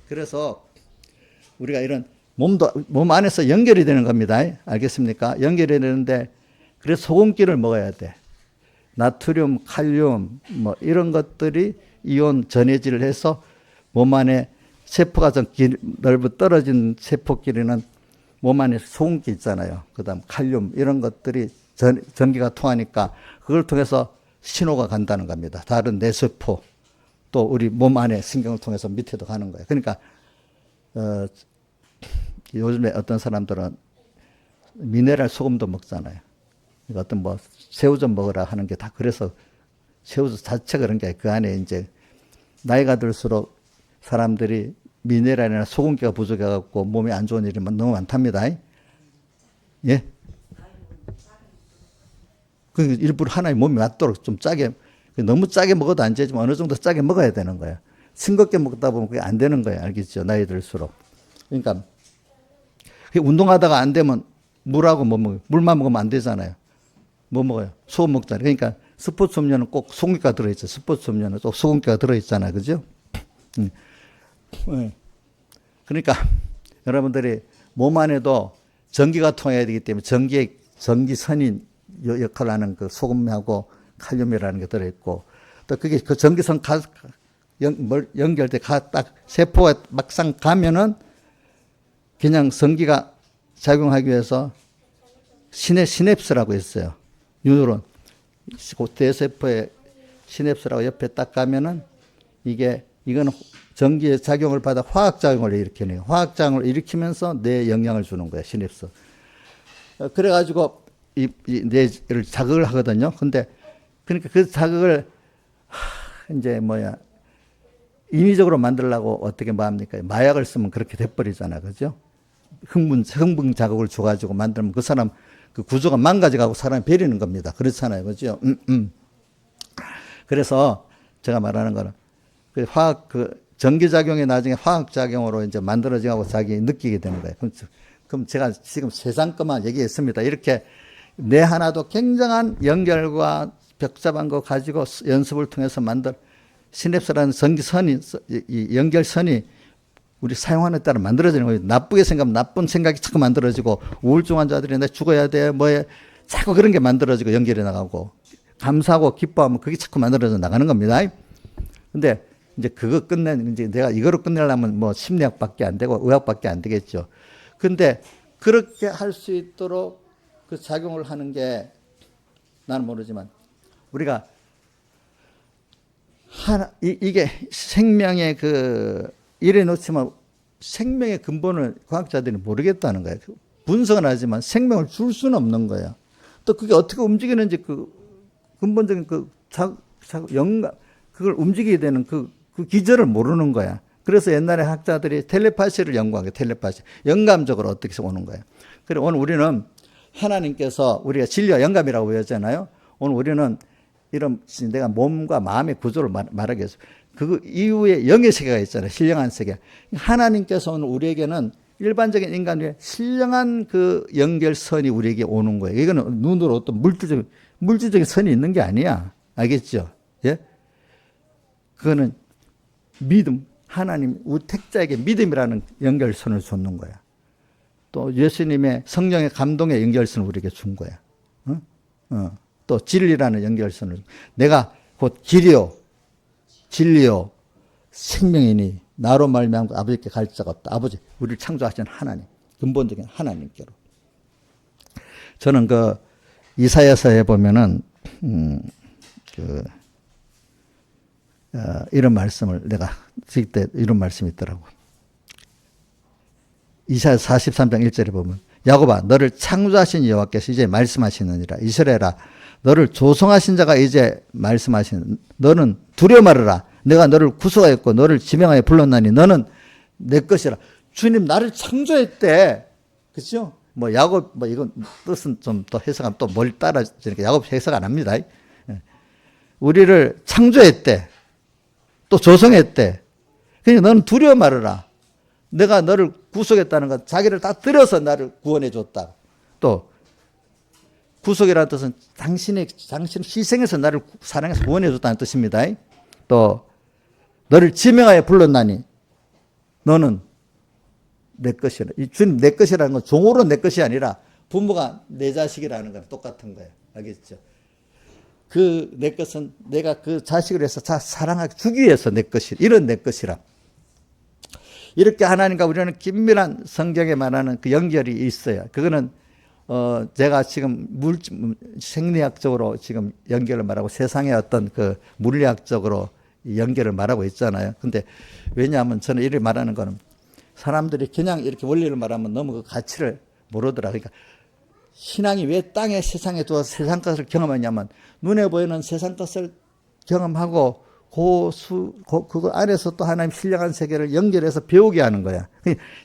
그래서 우리가 이런 몸 안에서 연결이 되는 겁니다. 알겠습니까? 연결이 되는데 그래서 소금기를 먹어야 돼. 나트륨, 칼륨 이런 것들이 이온 전해질을 해서 몸 안에 세포가 좀 넓어 떨어진 세포끼리는 몸 안에 소금기 있잖아요. 그다음 칼륨 이런 것들이 전기가 통하니까 그걸 통해서 신호가 간다는 겁니다. 다른 뇌세포 또 우리 몸 안에 신경을 통해서 밑에도 가는 거예요. 그러니까 요즘에 어떤 사람들은 미네랄 소금도 먹잖아요. 어떤 새우젓 먹으라 하는 게 다 그래서 새우젓 자체가 그런 게 그 안에 이제 나이가 들수록 사람들이 미네랄이나 소금기가 부족해갖고 몸에 안 좋은 일이 너무 많답니다. 예? 그 일부러 하나의 몸이 맞도록 좀 짜게, 너무 짜게 먹어도 안 되지만 어느 정도 짜게 먹어야 되는 거예요. 싱겁게 먹다 보면 그게 안 되는 거예요. 알겠죠? 나이 들수록. 그러니까 운동하다가 안 되면 물하고 물만 먹으면 안 되잖아요. 뭐 먹어요? 소금 먹잖아요. 그러니까 스포츠 음료는 꼭 소금기가 들어있죠. 스포츠 음료는 또 소금기가 들어있잖아요. 그죠? 그러니까 여러분들이 몸 안에도 전기가 통해야 되기 때문에 전기선이 역할을 하는 그 소금하고 칼륨이라는 게 들어있고 또 그게 그 전기선 연결돼 딱 세포가 막상 가면은 그냥 전기가 작용하기 위해서 시냅스라고 있어요. 뉴런. 대세포의 시냅스라고 옆에 딱 가면은 이거는 전기의 작용을 받아 화학작용을 일으키네요. 화학작용을 일으키면서 뇌에 영향을 주는 거예요. 시냅스. 그래가지고 뇌를 자극을 하거든요. 근데 그러니까 그 자극을 이제 인위적으로 만들려고 어떻게 합니까? 마약을 쓰면 그렇게 돼버리잖아. 그죠? 흥분 자극을 줘가지고 만들면 그 사람 그 구조가 망가져가고 사람이 베리는 겁니다. 그렇잖아요. 그죠? 그래서 제가 말하는 거는 그 전기작용이 나중에 화학작용으로 이제 만들어지고 자기 느끼게 되는 거예요. 그럼 제가 지금 세상 것만 얘기했습니다. 이렇게 뇌 하나도 굉장한 연결과 벽잡한 거 가지고 연습을 통해서 만들 시냅스라는 전기선이, 이 연결선이 우리 사용하는 데 따라 만들어지는 거예요. 나쁘게 생각하면 나쁜 생각이 자꾸 만들어지고, 우울증 환자들이 나 죽어야 돼, 자꾸 그런 게 만들어지고 연결이 나가고, 감사하고 기뻐하면 그게 자꾸 만들어져 나가는 겁니다. 근데 이제 이제 내가 이거로 끝내려면 심리학밖에 안 되고 의학밖에 안 되겠죠. 근데 그렇게 할 수 있도록 그 작용을 하는 게 나는 모르지만 우리가 이게 생명의 이래 놓치면 생명의 근본을 과학자들이 모르겠다는 거예요. 분석은 하지만 생명을 줄 수는 없는 거예요. 또 그게 어떻게 움직이는지 근본적인 영감, 그걸 움직이게 되는 그 기절을 모르는 거야. 그래서 옛날에 학자들이 텔레파시를 연구한 거예요. 텔레파시. 영감적으로 어떻게 오는 거예요. 그리고 오늘 우리는 하나님께서 우리가 진리와 영감이라고 배웠잖아요. 오늘 우리는 이런 내가 몸과 마음의 구조를 말하기 위해서 그 이후에 영의 세계가 있잖아요. 신령한 세계. 하나님께서 오늘 우리에게는 일반적인 인간 중에 신령한 그 연결선이 우리에게 오는 거예요. 이거는 눈으로 어떤 물질적인 선이 있는 게 아니야. 알겠죠? 예? 그거는 믿음, 하나님, 우리 택자에게 믿음이라는 연결선을 줬는 거야. 또 예수님의 성령의 감동의 연결선을 우리에게 준 거야. 또 진리라는 연결선을. 내가 곧 길이요, 진리요, 생명이니 나로 말미암아 아버지께 갈 자가 없다. 아버지, 우리를 창조하신 하나님, 근본적인 하나님께로. 저는 이사야서에 보면은 이런 말씀을 내가 드릴 때 이런 말씀이 있더라고. 이사야 43장 1절에 보면 야곱아 너를 창조하신 여호와께서 이제 말씀하시느니라. 이스라엘아 너를 조성하신 자가 이제 말씀하시는 너는 두려워 말으라. 내가 너를 구속하였고 너를 지명하여 불렀나니 너는 내 것이라. 주님 나를 창조했대. 그렇죠? 야곱 이건 뜻은 좀 또 해석하면 또 멀리 따라지니까 야곱 해석 안 합니다. 우리를 창조했대. 또 조성했대. 그러니까 너는 두려워 말으라. 내가 너를 구속했다는 것, 자기를 다 들여서 나를 구원해 줬다. 또 구속이라는 뜻은 당신을 희생해서 나를 사랑해서 구원해 줬다는 뜻입니다. 또 너를 지명하여 불렀나니 너는 내 것이라. 이 주님 내 것이라는 건 종으로 내 것이 아니라 부모가 내 자식이라는 건 똑같은 거예요. 알겠죠? 내 것은 내가 그 자식을 해서 사랑하기 주기 위해서 내 것이 이런 내 것이라. 이렇게 하나님과 우리는 긴밀한 성경에 말하는 그 연결이 있어요. 그거는 제가 지금 생리학적으로 지금 연결을 말하고 세상의 어떤 그 물리학적으로 연결을 말하고 있잖아요. 근데 왜냐하면 저는 이렇게 말하는 거는 사람들이 그냥 이렇게 원리를 말하면 너무 그 가치를 모르더라. 그러니까 신앙이 왜 땅에 세상에 두어서 세상 것을 경험하냐면 눈에 보이는 세상 것을 경험하고 그거 안에서 또 하나님 신령한 세계를 연결해서 배우게 하는 거야.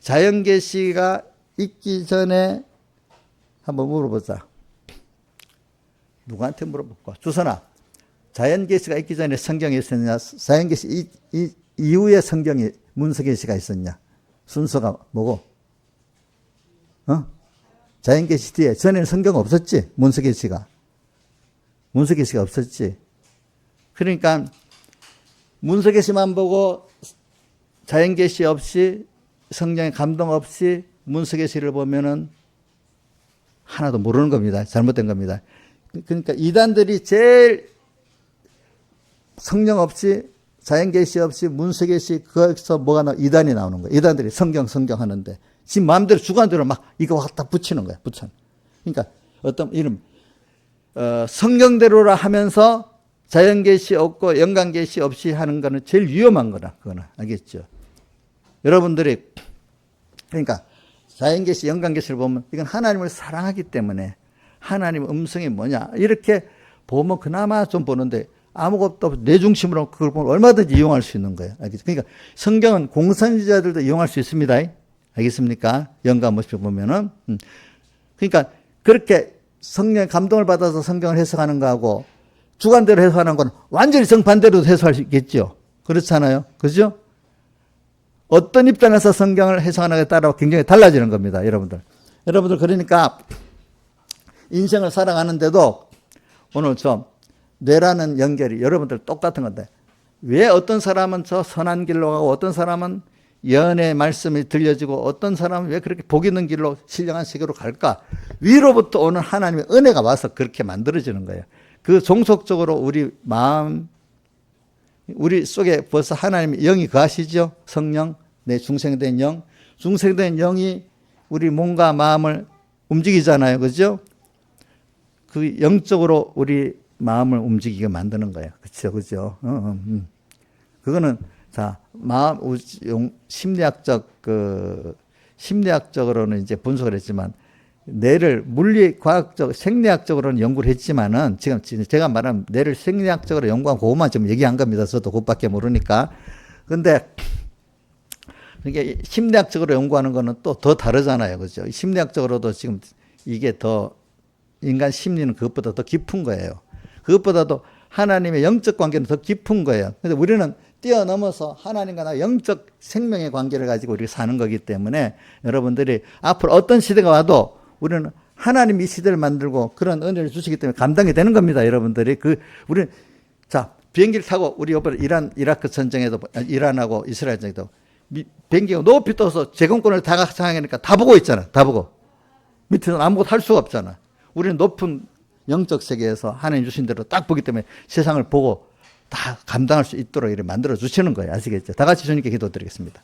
자연계시가 있기 전에 한번 물어보자. 누구한테 물어볼까? 주선아, 자연계시가 있기 전에 성경이 있었냐? 자연계시 이후에 성경이 문서계시가 있었냐? 순서가 뭐고? 자연계시 뒤에 전에는 성경 없었지? 문서계시가 없었지. 그러니까 문서계시만 보고 자연계시 없이 성경의 감동 없이 문서계시를 보면은 하나도 모르는 겁니다. 잘못된 겁니다. 그러니까 이단들이 제일 성령 없이 자연계시 없이 문서계시 거기서 이단이 나오는 거예요. 이단들이 성경 하는데 지 마음대로 주관대로 막 이거 갖다 붙이는 거예요. 그러니까 어떤 이름 성경대로라 하면서 자연계시 없고 영광계시 없이 하는 거는 제일 위험한 거다. 그거는 알겠죠? 여러분들이 그러니까 자연계시 영광계시를 보면 이건 하나님을 사랑하기 때문에 하나님의 음성이 뭐냐 이렇게 보면 그나마 좀 보는데 아무것도 없이 내 중심으로 그걸 보면 얼마든지 이용할 수 있는 거예요. 알겠죠? 그러니까 성경은 공산주의자들도 이용할 수 있습니다. 알겠습니까? 영감 모습을 보면은. 그러니까 그렇게 성령의 감동을 받아서 성경을 해석하는 거하고 주관대로 해석하는 건 완전히 정반대로 해석할 수 있겠죠. 그렇잖아요. 그죠? 어떤 입장에서 성경을 해석하느냐에 따라 굉장히 달라지는 겁니다. 여러분들. 여러분들 그러니까 인생을 살아가는데도 오늘 좀 뇌라는 연결이 여러분들 똑같은 건데 왜 어떤 사람은 저 선한 길로 가고 어떤 사람은 예언의 말씀이 들려지고 어떤 사람은 왜 그렇게 복 있는 길로 신령한 세계로 갈까? 위로부터 오는 하나님의 은혜가 와서 그렇게 만들어지는 거예요. 그 종속적으로 우리 마음, 우리 속에 벌써 하나님의 영이 거하시죠? 성령, 내 중생된 영. 중생된 영이 우리 몸과 마음을 움직이잖아요. 그죠? 그 영적으로 우리 마음을 움직이게 만드는 거예요. 그죠? 그죠? 그거는 자, 마음, 심리학적으로는 이제 분석을 했지만, 뇌를 물리과학적, 생리학적으로는 연구를 했지만은, 지금 제가 말한 뇌를 생리학적으로 연구한 그것만 좀 얘기한 겁니다. 저도 그것밖에 모르니까. 근데, 이게 심리학적으로 연구하는 거는 또 더 다르잖아요. 그죠? 심리학적으로도 지금 이게 더, 인간 심리는 그것보다 더 깊은 거예요. 그것보다도 하나님의 영적 관계는 더 깊은 거예요. 근데 우리는 뛰어넘어서 하나님과 나 영적 생명의 관계를 가지고 우리가 사는 거기 때문에 여러분들이 앞으로 어떤 시대가 와도 우리는 하나님이 이 시대를 만들고 그런 은혜를 주시기 때문에 감당이 되는 겁니다. 여러분들이 우리는 자 비행기를 타고 우리 이번에 이라크 전쟁에도 이란하고 이스라엘 전쟁에도 비행기가 높이 떠서 제공권을 다 장악하니까 다 보고 있잖아. 다 보고 밑에서는 아무것도 할 수가 없잖아. 우리는 높은 영적 세계에서 하나님 주신 대로 딱 보기 때문에 세상을 보고 다 감당할 수 있도록 이렇게 만들어 주시는 거예요. 아시겠죠? 다 같이 주님께 기도드리겠습니다.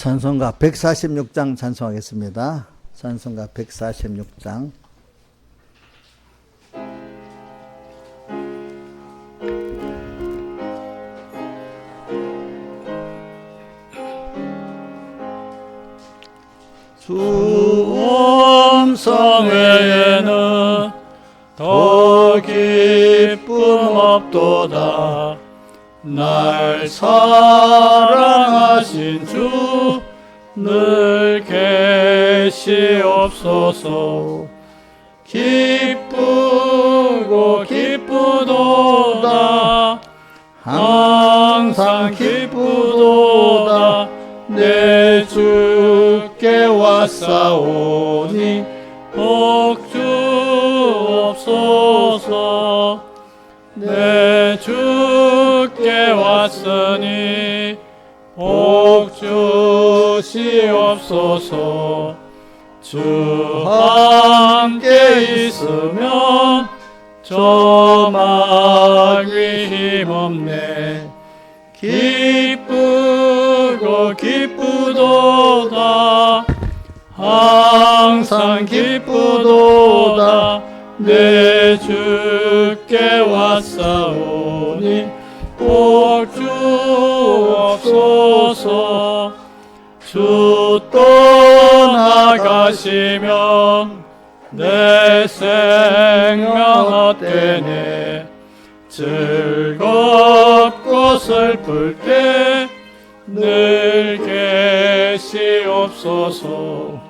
찬송가 146장 찬송하겠습니다. 찬송가 146장. 주 음성 외에는 더 기쁨 없도다. 날 사랑하신 주 늘 계시옵소서. 기쁘고 기쁘도다. 항상 기쁘도다. 내 주께 왔사오니 복주옵소서. 내 주께 왔으니 복주시옵소서. 주 함께 있으면 저 마귀 힘없네. 기쁘고 기쁘도 항상 기쁘도다 내 주께 왔사오니 복 주옵소서. 주 떠나가시면 내 생명 헛되네. 즐겁고 슬플 때 늘 계시옵소서.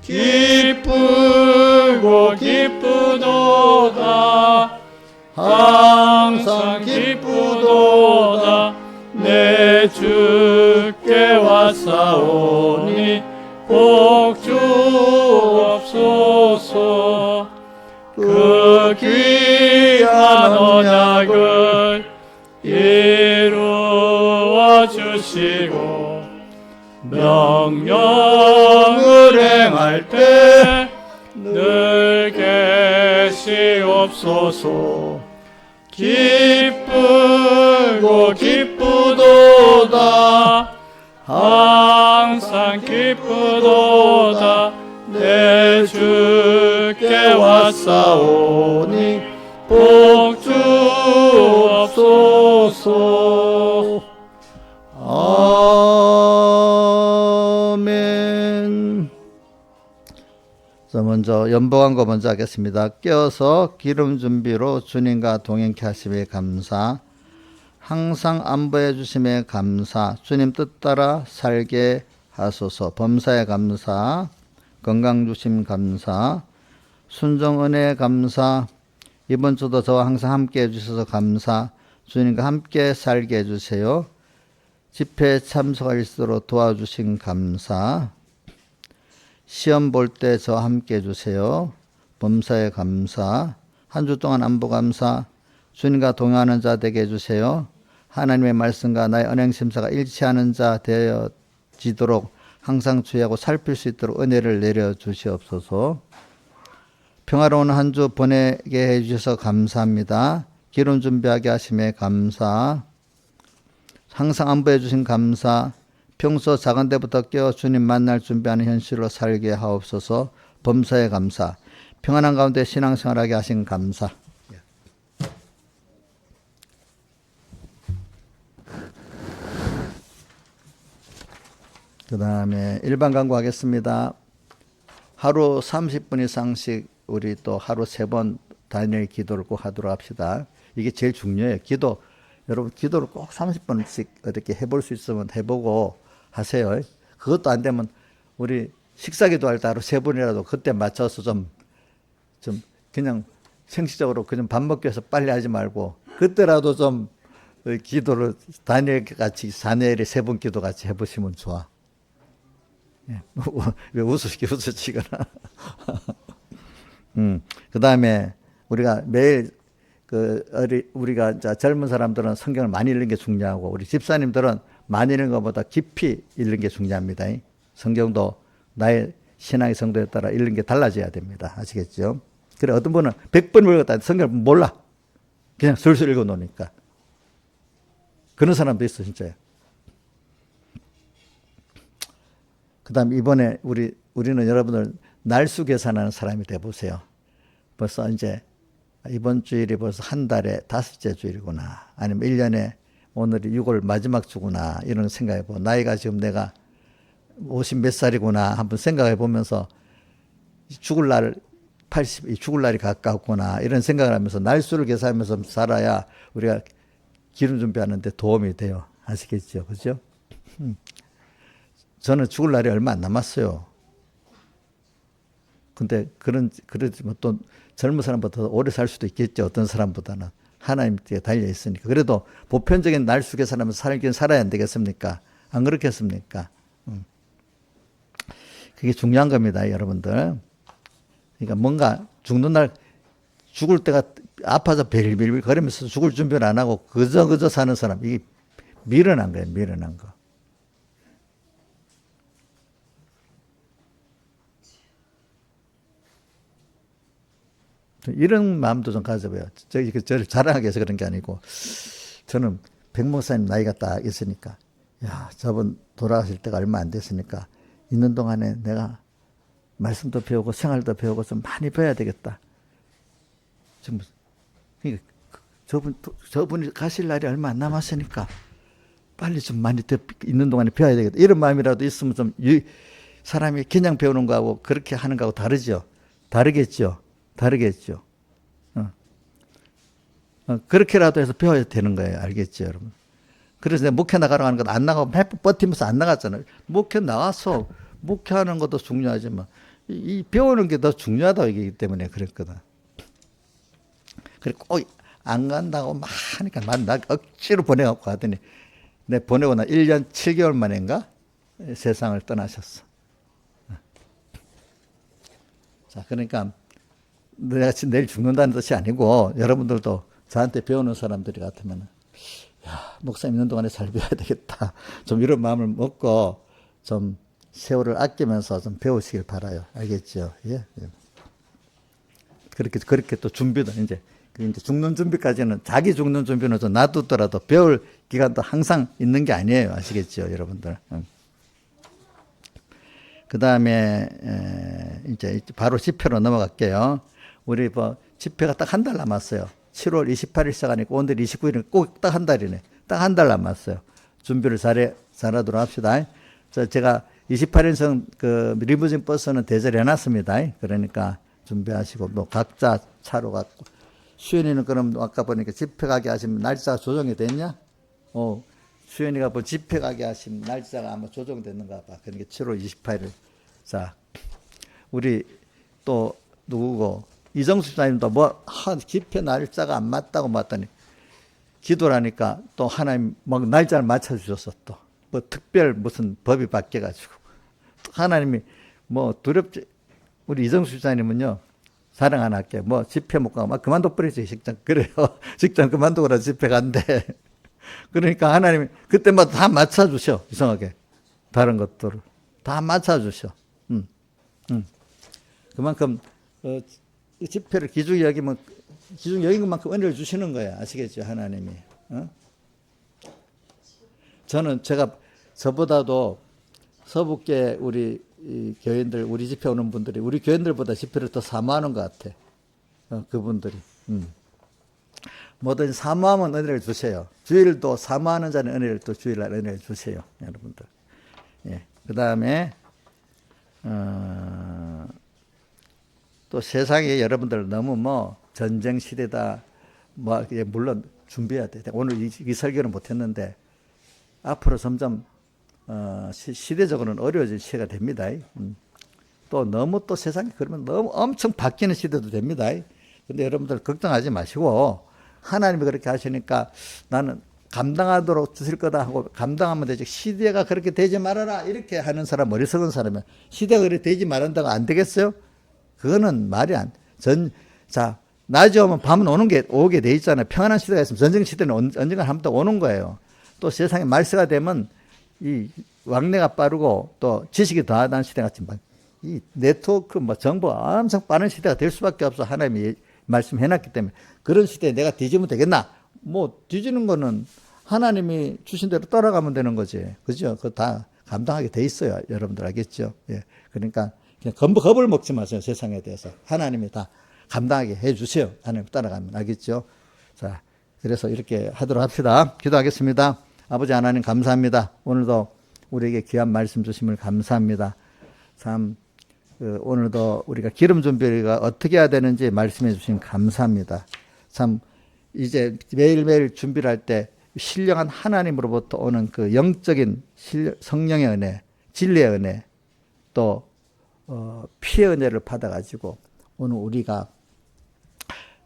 기쁘고 기쁘도다 항상 기쁘도다 내 주께 왔사오니 복 주옵소서. 그 귀한 언약을 이루어 주시고 명령을 행할 때 늘 계시옵소서. 기쁘고 기쁘도다 항상 기쁘도다 내 주께 왔사오니 복 주옵소서. 아멘. 자, 먼저 연복한 거 먼저 하겠습니다. 깨어서 기름 준비로 주님과 동행케 하심에 감사. 항상 안보해 주심에 감사. 주님 뜻 따라 살게 하소서. 범사에 감사. 건강 주심 감사. 순종 은혜 감사. 이번 주도 저와 항상 함께 해주셔서 감사. 주님과 함께 살게 해주세요. 집회에 참석할 수 있도록 도와주신 감사. 시험 볼 때 저와 함께 해주세요. 범사에 감사. 한 주 동안 안보 감사. 주님과 동행하는 자 되게 해주세요. 하나님의 말씀과 나의 언행 심사가 일치하는 자 되어지도록 항상 주의하고 살필 수 있도록 은혜를 내려주시옵소서. 평화로운 한 주 보내게 해주셔서 감사합니다. 기름 준비하게 하심에 감사. 항상 안보해 주신 감사. 평소 작은 데부터 깨어 주님 만날 준비하는 현실로 살게 하옵소서. 범사에 감사. 평안한 가운데 신앙생활하게 하신 감사. 그 다음에 일반 강구하겠습니다. 하루 30분 이상씩 우리 또 하루 3번 다니엘 기도를 꼭 하도록 합시다. 이게 제일 중요해요. 기도. 여러분 기도를 꼭 30분씩 이렇게 해볼 수 있으면 해보고 하세요. 그것도 안 되면 우리 식사기도 할 때 하루 3번이라도 그때 맞춰서 좀 그냥 생시적으로 그냥 밥 먹기 위해서 빨리 하지 말고 그때라도 좀 기도를 다니엘 같이 다니엘의 3번 기도 같이 해보시면 좋아. 예. 왜 웃으시거나. 그 다음에 우리가 매일 우리가 이제 젊은 사람들은 성경을 많이 읽는 게 중요하고 우리 집사님들은 많이 읽는 것보다 깊이 읽는 게 중요합니다. 성경도 나의 신앙의 성도에 따라 읽는 게 달라져야 됩니다. 아시겠죠? 그래 어떤 분은 100번 읽었다 성경을 몰라. 그냥 슬슬 읽어 놓으니까. 그런 사람도 있어 진짜요. 그 다음 이번에 우리는 여러분들 날수 계산하는 사람이 돼보세요. 벌써 이제 이번 주일이 벌써 한 달에 5째 주일이구나. 아니면 1년에 오늘이 6월 마지막 주구나. 이런 생각해보고 나이가 지금 내가 50 몇 살이구나. 한번 생각해보면서 죽을 날이 가까웠구나. 이런 생각을 하면서 날수를 계산하면서 살아야 우리가 기름 준비하는데 도움이 돼요. 아시겠죠? 그죠? 저는 죽을 날이 얼마 안 남았어요. 근데 그러지만 또 젊은 사람보다 더 오래 살 수도 있겠죠. 어떤 사람보다는. 하나님께 달려 있으니까. 그래도 보편적인 날수 계산하면서 살긴 살아야 안 되겠습니까? 안 그렇겠습니까? 그게 중요한 겁니다, 여러분들. 그러니까 뭔가 죽는 날 죽을 때가 아파서 빌빌빌 거리면서 죽을 준비를 안 하고 그저 사는 사람. 이게 미련한 거예요, 미련한 거. 이런 마음도 좀 가져봐요. 저를 자랑하기 위해서 그런 게 아니고, 저는 백목사님 나이가 딱 있으니까, 야, 저분 돌아가실 때가 얼마 안 됐으니까, 있는 동안에 내가 말씀도 배우고 생활도 배우고 좀 많이 배워야 되겠다. 좀 그러니까 저분이 가실 날이 얼마 안 남았으니까 빨리 좀 많이 더 있는 동안에 배워야 되겠다. 이런 마음이라도 있으면 좀 사람이 그냥 배우는 거하고 그렇게 하는 거하고 다르죠. 다르겠죠. 그렇게라도 해서 배워야 되는 거예요. 알겠죠, 여러분? 그래서 내가 목회 나가러 가는 것도 안 나가고 매번 버티면서 안 나갔잖아요. 목회 나가서 목회하는 것도 중요하지만 이 배우는 게 더 중요하다고 얘기하기 때문에 그랬거든. 그래 꼭 안 간다고 막 하니까 나 억지로 보내갖고 가더니 내 보내고 나 1년 7개월 만인가 세상을 떠나셨어. 자, 그러니까 내가 내일 죽는다는 뜻이 아니고 여러분들도 저한테 배우는 사람들이 같으면 야, 목사님 있는 동안에 잘 배워야 되겠다. 좀 이런 마음을 먹고 좀 세월을 아끼면서 좀 배우시길 바라요. 알겠죠? 예. 그렇게 또 준비도 이제 죽는 준비까지는 자기 죽는 준비는 좀 놔두더라도 배울 기간도 항상 있는 게 아니에요. 아시겠죠, 여러분들? 그 다음에 이제 바로 집회로 넘어갈게요. 우리 뭐 집회가 딱 한 달 남았어요. 7월 28일 시작하니까 오늘 29일은 꼭 딱 한 달이네. 딱 한 달 남았어요. 준비를 잘하도록 합시다. 제가 28인승 그 리무진 버스는 대절해 놨습니다. 그러니까 준비하시고 뭐 각자 차로 갔고. 수연이는 그럼 아까 보니까 집회 가게 하시면 날짜가 조정이 됐냐? 수연이가 뭐 집회 가게 하신 날짜가 아마 조정됐는가 봐. 그러니까 7월 28일. 자, 우리 또 누구고? 이정수 집사님도 집회 날짜가 안 맞다고 봤더니 기도라니까 또 하나님 막 날짜를 맞춰주셨어 또. 뭐 특별 무슨 법이 바뀌어가지고. 하나님이 뭐 두렵지. 우리 이정수 집사님은요. 자랑 하나 할게요. 뭐 집회 못 가고 막 그만둬 버리지 직장. 그래요. 직장 그만두고라 집회 간대. 그러니까 하나님이 그때마다 다 맞춰주셔. 이상하게. 다른 것들을. 다 맞춰주셔. 그만큼 집회를 기중히 여기면 기중히 여긴 것만큼 은혜를 주시는 거예요. 아시겠죠? 하나님이. 제가 저보다도 서북계 우리 교인들, 우리 집회 오는 분들이 우리 교인들보다 집회를 더 사모하는 것 같아. 그분들이. 뭐든 사모하면 은혜를 주세요. 주일도 사모하는 자는 은혜를 또 주일날 은혜를 주세요. 여러분들. 예. 그 다음에, 또 세상에 여러분들 너무 뭐 전쟁 시대다. 물론 준비해야 돼. 오늘 이 설교는 못했는데 앞으로 점점 시대적으로는 어려워질 시대가 됩니다. 또 너무 또 세상이 그러면 너무 엄청 바뀌는 시대도 됩니다. 근데 여러분들 걱정하지 마시고 하나님이 그렇게 하시니까 나는 감당하도록 주실 거다 하고 감당하면 되지. 시대가 그렇게 되지 말아라 이렇게 하는 사람, 어리석은 사람은 시대가 그렇게 되지 말한다고 안 되겠어요? 그거는 말이 자, 낮이 오면 밤은 오게 돼 있잖아요. 평안한 시대가 있으면 전쟁 시대는 언젠가 한번 또 오는 거예요. 또 세상에 말세가 되면 이 왕래가 빠르고 또 지식이 더하다는 시대 같지만 이 네트워크 정보가 엄청 빠른 시대가 될 수밖에 없어. 하나님이 말씀해놨기 때문에. 그런 시대에 내가 뒤지면 되겠나? 뒤지는 거는 하나님이 주신 대로 따라가면 되는 거지. 그죠? 그거 다 감당하게 돼 있어요. 여러분들 알겠죠? 예. 그러니까 그냥 겁을 먹지 마세요. 세상에 대해서. 하나님이 다 감당하게 해 주세요. 하나님 따라가면. 알겠죠? 자, 그래서 이렇게 하도록 합시다. 기도하겠습니다. 아버지 하나님 감사합니다. 오늘도 우리에게 귀한 말씀 주심을 감사합니다. 참 오늘도 우리가 기름 준비가 어떻게 해야 되는지 말씀해 주심 감사합니다. 참 이제 매일매일 준비를 할 때 신령한 하나님으로부터 오는 그 영적인 성령의 은혜, 진리의 은혜, 또 피의 은혜를 받아가지고 오늘 우리가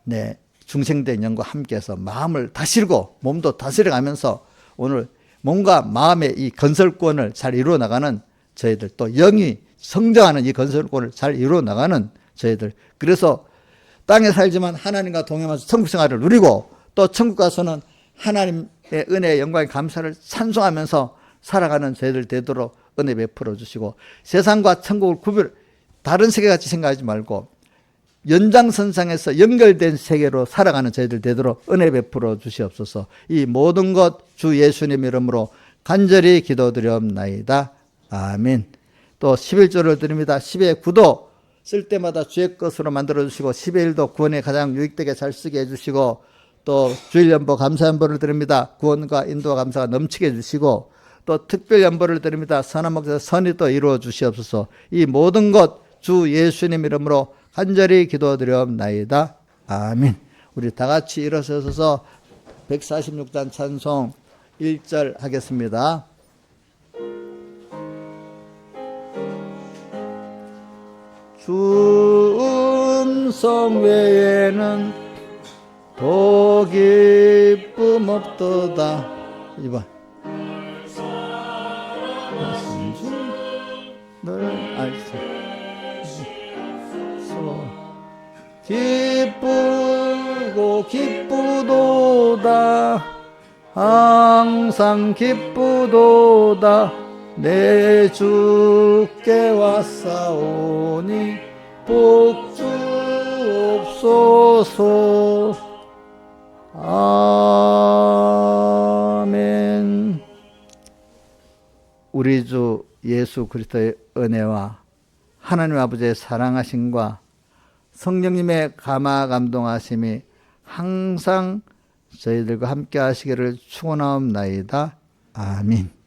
내 중생된 영과 함께해서 마음을 다스리고 몸도 다스려가면서 오늘 몸과 마음의 이 건설권을 잘 이루어 나가는 저희들, 또 영이 성장하는 이 건설권을 잘 이루어 나가는 저희들. 그래서 땅에 살지만 하나님과 동행하면서 천국 생활을 누리고 또 천국 가서는 하나님의 은혜의 영광의 감사를 찬송하면서 살아가는 저희들 되도록 은혜 베풀어 주시고, 세상과 천국을 다른 세계같이 생각하지 말고 연장선상에서 연결된 세계로 살아가는 저희들 되도록 은혜 베풀어 주시옵소서. 이 모든 것 주 예수님 이름으로 간절히 기도드리옵나이다. 아멘. 또 11조를 드립니다. 10의 9도 쓸 때마다 주의 것으로 만들어주시고 11의 1도 구원에 가장 유익되게 잘 쓰게 해주시고 또 주일 연보 감사 연보를 드립니다. 구원과 인도와 감사가 넘치게 해주시고 또 특별 연보를 드립니다. 선한 목사 선이 또 이루어 주시옵소서. 이 모든 것 주 예수님 이름으로 간절히 기도드리옵나이다. 아멘. 우리 다 같이 일어서서 146단 찬송 1절 하겠습니다. 주 음성 외에는 더 기쁨 없도다. 2번. 널 알수 기쁘고 기쁘도다 항상 기쁘도다 내 주께 왔사오니 복주옵소서. 아멘. 우리 주 예수 그리스도의 은혜와 하나님 아버지의 사랑하심과 성령님의 감화 감동하심이 항상 저희들과 함께 하시기를 축원하옵나이다. 아멘.